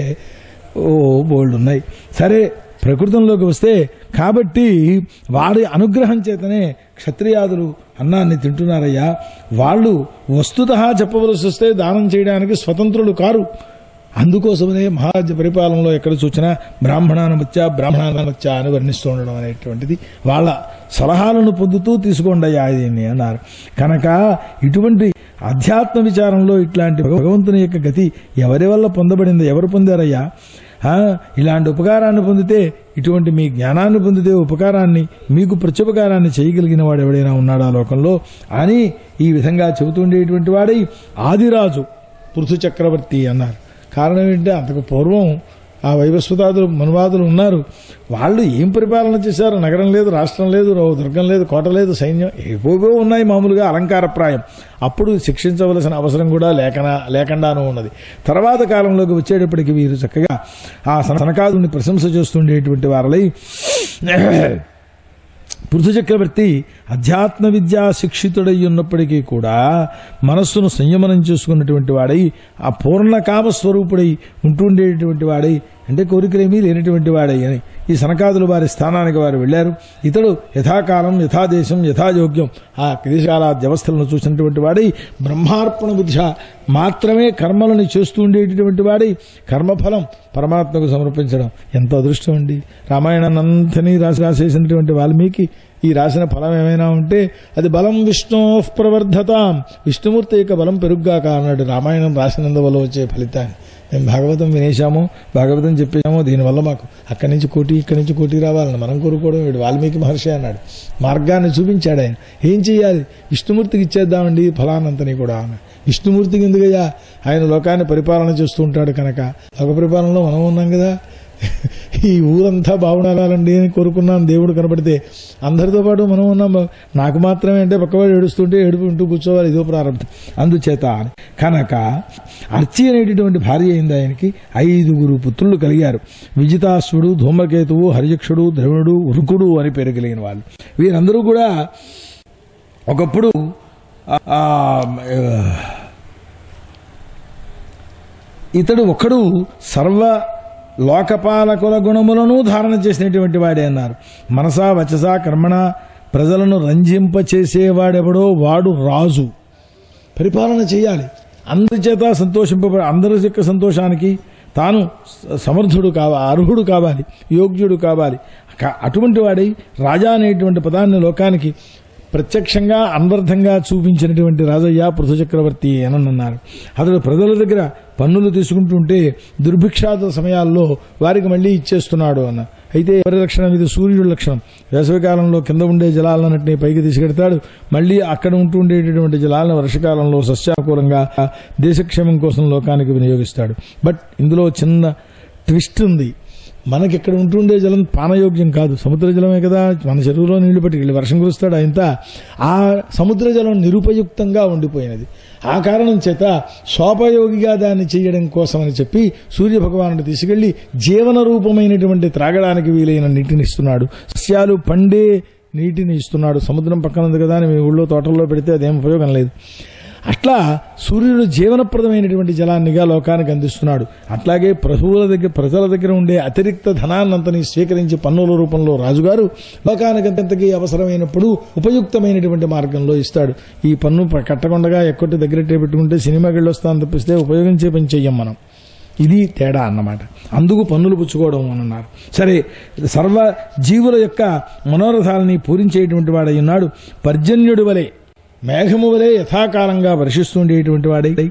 బోల్డ్ ఉన్నాయి. సరే, ప్రకృతంలోకి వస్తే కాబట్టి వాడి అనుగ్రహం చేతనే క్షత్రియాదులు అన్నాన్ని తింటున్నారయ్యా. వాళ్ళు వస్తుతః చెప్పవలసి వస్తే దానం చేయడానికి స్వతంత్రులు కారు. అందుకోసమనే మహారాజ్య పరిపాలనలో ఎక్కడ చూసినా బ్రాహ్మణానుమత్య అని వర్ణిస్తూ ఉండడం అనేటువంటిది వాళ్ళ సలహాలను పొందుతూ తీసుకోండి అయ్యా దీన్ని అన్నారు. కనుక ఇటువంటి అధ్యాత్మ విచారంలో ఇట్లాంటి భగవంతుని యొక్క గతి ఎవరి వల్ల పొందబడిందో, ఎవరు పొందారయ్యా? ఇలాంటి ఉపకారాన్ని పొందితే, ఇటువంటి మీ జ్ఞానాన్ని పొందితే ఉపకారాన్ని, మీకు ప్రత్యుపకారాన్ని చేయగలిగిన వాడు ఎవడైనా ఉన్నాడా లోకంలో అని ఈ విధంగా చెబుతుండేటువంటి వాడై ఆదిరాజు పృథు చక్రవర్తి అన్నారు. కారణం ఏంటంటే అంతకు పూర్వం ఆ వైవస్వతాదులు మనువాదులు ఉన్నారు. వాళ్ళు ఏం పరిపాలన చేశారు? నగరం లేదు, రాష్ట్రం లేదు, దుర్గం లేదు, కోట లేదు, సైన్యం ఏవో ఉన్నాయి మామూలుగా అలంకారప్రాయం. అప్పుడు శిక్షించవలసిన అవసరం కూడా లేకుండానూ ఉన్నది. తర్వాత కాలంలోకి వచ్చేటప్పటికి వీరు చక్కగా ఆ సనకాదుని ప్రశంస చేస్తుండేటువంటి వారలై పృథు చక్రవర్తి అధ్యాత్మ విద్యా శిక్షితుడై ఉన్నప్పటికీ కూడా మనస్సును సంయమనం చేసుకున్నటువంటి వాడై, ఆ పూర్ణకామ స్వరూపుడై ఉంటుండేటువంటి వాడై, అంటే కోరికలేమీ లేనటువంటి వాడై అని ఈ సనకాదులు వారి స్థానానికి వారు వెళ్లారు. ఇతడు యథాకాలం, యథాదేశం, యథాయోగ్యం ఆ దేశాల వ్యవస్థలను చూసినటువంటి వాడై బ్రహ్మార్పణ బుద్ధ మాత్రమే కర్మలను చేస్తూ ఉండేటటువంటి వాడై కర్మఫలం పరమాత్మకు సమర్పించడం ఎంత అదృష్టం అండి. రామాయణాన్ని అంతని రాసేసినటువంటి వాల్మీకి ఈ రాసిన ఫలం ఏమైనా ఉంటే అది బలం విష్ణు ప్రవర్ధతాం, విష్ణుమూర్తి యొక్క బలం పెరుగ్గాక అన్నాడు రామాయణం రాసినందువల్ల వచ్చే ఫలితాన్ని. మేము భాగవతం వినేశాము, భాగవతం చెప్పేశాము, దీనివల్ల మాకు అక్కడి నుంచి కోటి ఇక్కడి నుంచి కోటి రావాలని మనం కోరుకోవడం వీడు వాల్మీకి మహర్షి అన్నాడు. మార్గాన్ని చూపించాడు ఆయన. ఏం చెయ్యాలి? విష్ణుమూర్తికి ఇచ్చేద్దామండి ఫలానంతని కూడా అన్నాడు. విష్ణుమూర్తికి ఎందుకయ్యా? ఆయన లోకాన్ని పరిపాలన చేస్తూ ఉంటాడు కనుక. లోక పరిపాలనలో మనం ఉన్నాం కదా, ఈ ఊరంతా బాగుండాలండి అని కోరుకున్నాను. దేవుడు కనబడితే అందరితో పాటు మనం ఉన్నాం. నాకు మాత్రమే అంటే పక్కవాడు ఏడుస్తుంటే ఏడుపుంటూ కూర్చోవాలి, ఇదో ప్రారంభం. అందుచేత కనుక అర్చి అనేటటువంటి భార్య అయింది ఆయనకి. 5 పుత్రులు కలిగారు. విజితాశ్వుడు, ధూమకేతువు, హరిజక్షుడు, ద్రవిణుడు, ఉరుకుడు అని పేరు కలిగిన వాళ్ళు. వీరందరూ కూడా ఒకప్పుడు ఇతడు ఒకడు సర్వ లోకపాలకుల గుణములను ధారణ చేసినటువంటి వాడే అన్నారు. మనసా వచసా కర్మణ ప్రజలను రంజింపచేసేవాడెవడో వాడు రాజు. పరిపాలన చేయాలి, అందరి చేత సంతోషింపబడి అందరి యొక్క సంతోషానికి తాను సమర్థుడు కావాలి, అర్హుడు కావాలి, యోగ్యుడు కావాలి. అటువంటి వాడై రాజా అనేటువంటి పదాన్ని లోకానికి ప్రత్యక్షంగా అన్వర్థంగా చూపించినటువంటి రాజయ్య పృథు చక్రవర్తి అని అన్నారు. అతడు ప్రజల దగ్గర పన్నులు తీసుకుంటుంటే దుర్భిక్షాద సమయాల్లో వారికి మళ్ళీ ఇచ్చేస్తున్నాడు అన్న. అయితే ఎవరి లక్షణం ఇది? సూర్యుడి లక్షణం. వేసవికాలంలో కింద ఉండే జలాలన్నింటినీ పైకి తీసుకెడతాడు, మళ్ళీ అక్కడ ఉంటూ ఉండేటటువంటి జలాలను వర్షకాలంలో సస్యానుకూలంగా దేశక్షేమం కోసం లోకానికి వినియోగిస్తాడు. బట్ ఇందులో చిన్న ట్విస్ట్ ఉంది. మనకి ఇక్కడ ఉంటుండే జలం పానయోగ్యం కాదు, సముద్ర జలమే కదా. మన చెరువులో నీళ్లు పట్టుకెళ్ళి వర్షం కురుస్తాడు అంత. ఆ సముద్ర జలం నిరుపయుక్తంగా ఉండిపోయినది. ఆ కారణం చేత స్వోపయోగిగా దాన్ని చేయడం కోసమని చెప్పి సూర్యభగవానుడు తీసుకెళ్లి జీవన రూపమైనటువంటి త్రాగడానికి వీలైన నీటిని ఇస్తున్నాడు. సస్యాలు పండే నీటిని ఇస్తున్నాడు. సముద్రం పక్కన ఉంది కదా అని మీ ఊళ్ళో తోటల్లో పెడితే అదేం ఉపయోగం లేదు. అట్లా సూర్యుడు జీవనప్రదమైనటువంటి జలాన్నిగా లోకానికి అందిస్తున్నాడు. అట్లాగే ప్రజల దగ్గర ఉండే అతిరిక్త ధనాన్నంతని స్వీకరించి పన్నుల రూపంలో రాజుగారు లోకానికి అంతకి అవసరమైనప్పుడు ఉపయుక్తమైనటువంటి మార్గంలో ఇస్తాడు. ఈ పన్ను కట్టకుండా ఎక్కటి దగ్గరట్టే పెట్టుకుంటే సినిమాకి వెళ్ళొస్తాను తప్పిస్తే ఉపయోగించే పని చెయ్యం మనం. ఇది తేడా అన్నమాట. అందుకు పన్నులు పుచ్చుకోవడం అని అన్నారు. సరే, సర్వ జీవుల యొక్క మనోరథాలని పూరించేటువంటి వాడై ఉన్నాడు. పర్జన్యుడి వలె మేఘము వలె యథాకాలంగా వర్షిస్తుండేటువంటి వాడై,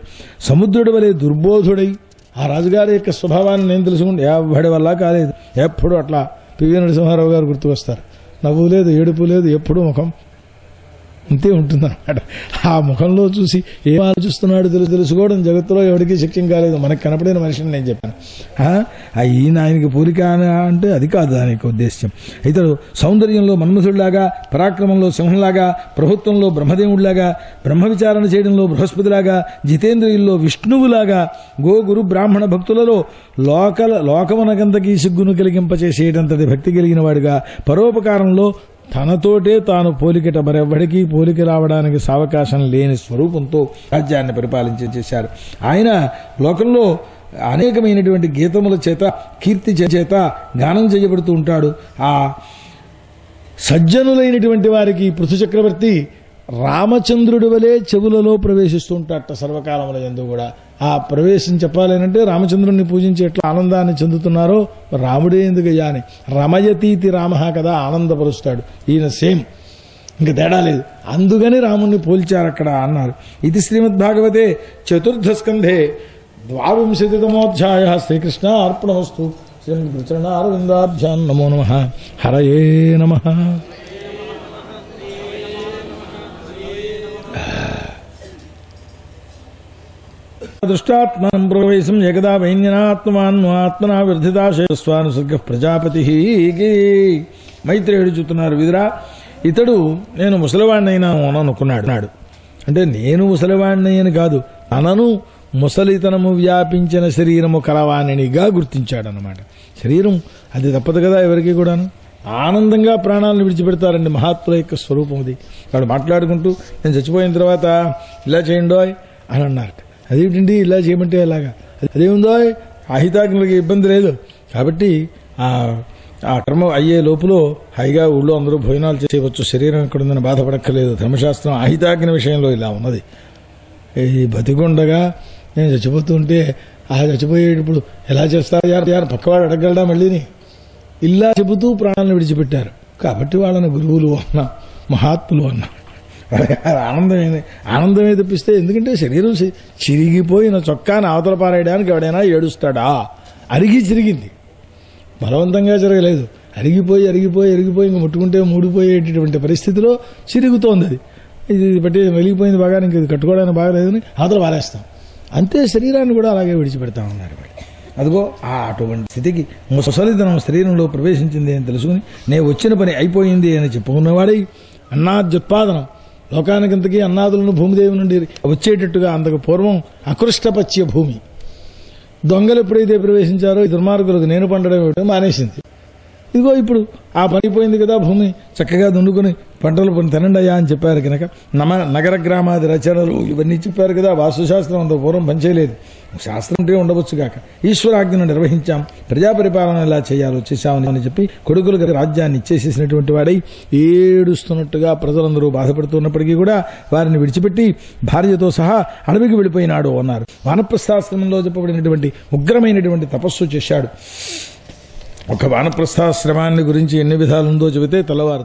సముద్రుడి వలె దుర్బోధుడై, ఆ రాజుగారి యొక్క స్వభావాన్ని నేను తెలుసుకుంటే ఎవడి వల్ల కాలేదు. ఎప్పుడు అట్లా పివి నరసింహారావు గారు గుర్తుకొస్తారు. నవ్వు లేదు, ఏడుపు లేదు, ఎప్పుడు ముఖం అంతే ఉంటుందన్నమాట. ఆ ముఖంలో చూసి ఏం ఆలోచిస్తున్నాడు తెలుసుకోవడం జగత్తులో ఎవరికి శక్యం కాలేదు. మనకు కనపడిన మనిషిని నేను చెప్పాను. ఈయన ఆయనకి పూలిక అంటే అది కాదు దానికి ఉద్దేశ్యం. ఇతడు సౌందర్యంలో మన్మథుడిలాగా, పరాక్రమంలో సింహంలాగా, ప్రభుత్వంలో బ్రహ్మదేవుడిలాగా, బ్రహ్మ విచారణ చేయడంలో బృహస్పతిలాగా, జితేంద్రియుల్లో విష్ణువులాగా, గురు బ్రాహ్మణ భక్తులలో లోకమునకంతకీ సిగ్గును కలిగింపచేసేటంతటి భక్తి కలిగిన వాడిగా, పరోపకారంలో తనతోటే తాను పోలికట మరెవ్వడికి పోలిక రావడానికి సావకాశం లేని స్వరూపంతో రాజ్యాన్ని పరిపాలించేశారు. ఆయన లోకంలో అనేకమైనటువంటి గీతముల చేత, కీర్తి చేత గానం చేయబడుతూ ఉంటాడు. ఆ సజ్జనులైనటువంటి వారికి పృథు చక్రవర్తి రామచంద్రుడి వలె చెవులలో ప్రవేశిస్తూ ఉంటాడట సర్వకాలముల యందు కూడా. ఆ ప్రవేశం చెప్పాలేనంటే రామచంద్రుడిని పూజించి ఎట్లా ఆనందాన్ని చెందుతున్నారో రాముడే ఎందుకయ్యా అని. రమయతీతి రామ కదా, ఆనందపరుస్తాడు. ఈయన సేమ్, ఇంకా తేడా లేదు. అందుకని రాముణ్ణి పోల్చారు అక్కడ అన్నారు. ఇది శ్రీమద్భాగవతే చతుర్థ స్కంధే 22వ శ్రీకృష్ణ అర్పణమస్తు. శ్రీకృష్ణారవిందాభ్యాం నమో నమః. హరయే నమః. దృష్టాత్మనం ప్రవేశం ఏకదా వైన్యనాత్మాత్మనా వర్ధితాశయస్వానుసర్గ ప్రజాపతి. మైత్రేయుడు చూస్తున్నారు, విదురా ఇతడు నేను ముసలివాణ్ణైనాను అని అనుకున్నాడు. అంటే నేను ముసలివాణ్ణని కాదు, తనను ముసలితనము వ్యాపించిన శరీరము కలవాణినిగా గుర్తించాడనమాట. శరీరం అది తప్పదు కదా ఎవరికి కూడాను. ఆనందంగా ప్రాణాలను విడిచిపెడతారండి మహాత్ముల యొక్క స్వరూపం అది. వాడు మాట్లాడుకుంటూ నేను చచ్చిపోయిన తర్వాత ఇలా చేయండోయ్ అని అన్నారట. అదేమిటండి ఇలా చేయమంటే ఎలాగా? అదేముందో అహితాగ్నులకి ఇబ్బంది లేదు కాబట్టి ఆ కర్మ అయ్యే లోపల హాయిగా ఊళ్ళో అందరూ భోజనాలు చేయవచ్చు, శరీరం ఎక్కడుందని బాధపడక్కర్లేదు. ధర్మశాస్త్రం అహితాగ్ని విషయంలో ఇలా ఉన్నది. ఈ బతికుండగా నేను చచ్చిపోతుంటే ఆ చచ్చిపోయేటప్పుడు ఎలా చేస్తారు యారు పక్కవాడు అడగలడా మళ్ళీని? ఇలా చెబుతూ ప్రాణాలను విడిచిపెట్టారు. కాబట్టి వాళ్ళని గురువులు అన్నా, మహాత్ములు అన్నా. ఆనందమే తప్పిస్తే, ఎందుకంటే శరీరం చిరిగిపోయిన చొక్కాను అవతల పారేయడానికి ఎవడైనా ఏడుస్తాడా? అరిగి చిరిగింది, బలవంతంగా జరగలేదు. అరిగిపోయి ఇంక ముట్టుకుంటే మూడిపోయేటటువంటి పరిస్థితిలో చిరుగుతోంది. అది ఇది బట్టి వెలిగిపోయింది బాగా, ఇంక ఇది కట్టుకోవడానికి బాగలేదని అవతల పారేస్తాం. అంతే శరీరాన్ని కూడా అలాగే విడిచిపెడతా ఉన్నారు. అదిగో ఆ అటువంటి స్థితికి ముసలితనం శరీరంలో ప్రవేశించింది అని తెలుసుకుని నేను వచ్చిన పని అయిపోయింది అని చెప్పుకున్నవాడై అన్నాద్యుత్పాదనం లోకానికంతకీ అన్నాదులను భూమిదేవి నుండి వచ్చేటట్టుగా అంతకు పూర్వం అకృష్టపచ్య భూమి దొంగలు ఎప్పుడైతే ప్రవేశించారో ఈ దుర్మార్గులకు నేను పండడం ఏమిటో మానేసింది. ఇదిగో ఇప్పుడు ఆ పని అయిపోయింది కదా, భూమి చక్కగా దున్నుకుని పంటలు తినండి అయ్యా అని చెప్పారు కనుక నగర గ్రామాది రచనలు ఇవన్నీ చెప్పారు కదా. వాస్తుశాస్త్రం అంత పూర్వం పనిచేయలేదు, శాస్త్రం అంటే ఉండవచ్చు కాక ఈశ్వరాజ్ఞను నిర్వహించాం, ప్రజాపరిపాలన ఎలా చేయాలో చేశామని చెప్పి కొడుకులకు రాజ్యాన్ని ఇచ్చేసేసినటువంటి వాడై ఏడుస్తున్నట్టుగా ప్రజలందరూ బాధపడుతున్నప్పటికీ కూడా వారిని విడిచిపెట్టి భార్యతో సహా అడవికి వెళ్ళిపోయినాడు అన్నారు. వానప్రస్థాశ్రమంలో చెప్పబడినటువంటి ఉగ్రమైనటువంటి తపస్సు చేశాడు. ఒక వానప్రస్థాశ్రమాన్ని గురించి ఎన్ని విధాలుందో చెబితే తెల్లవారు.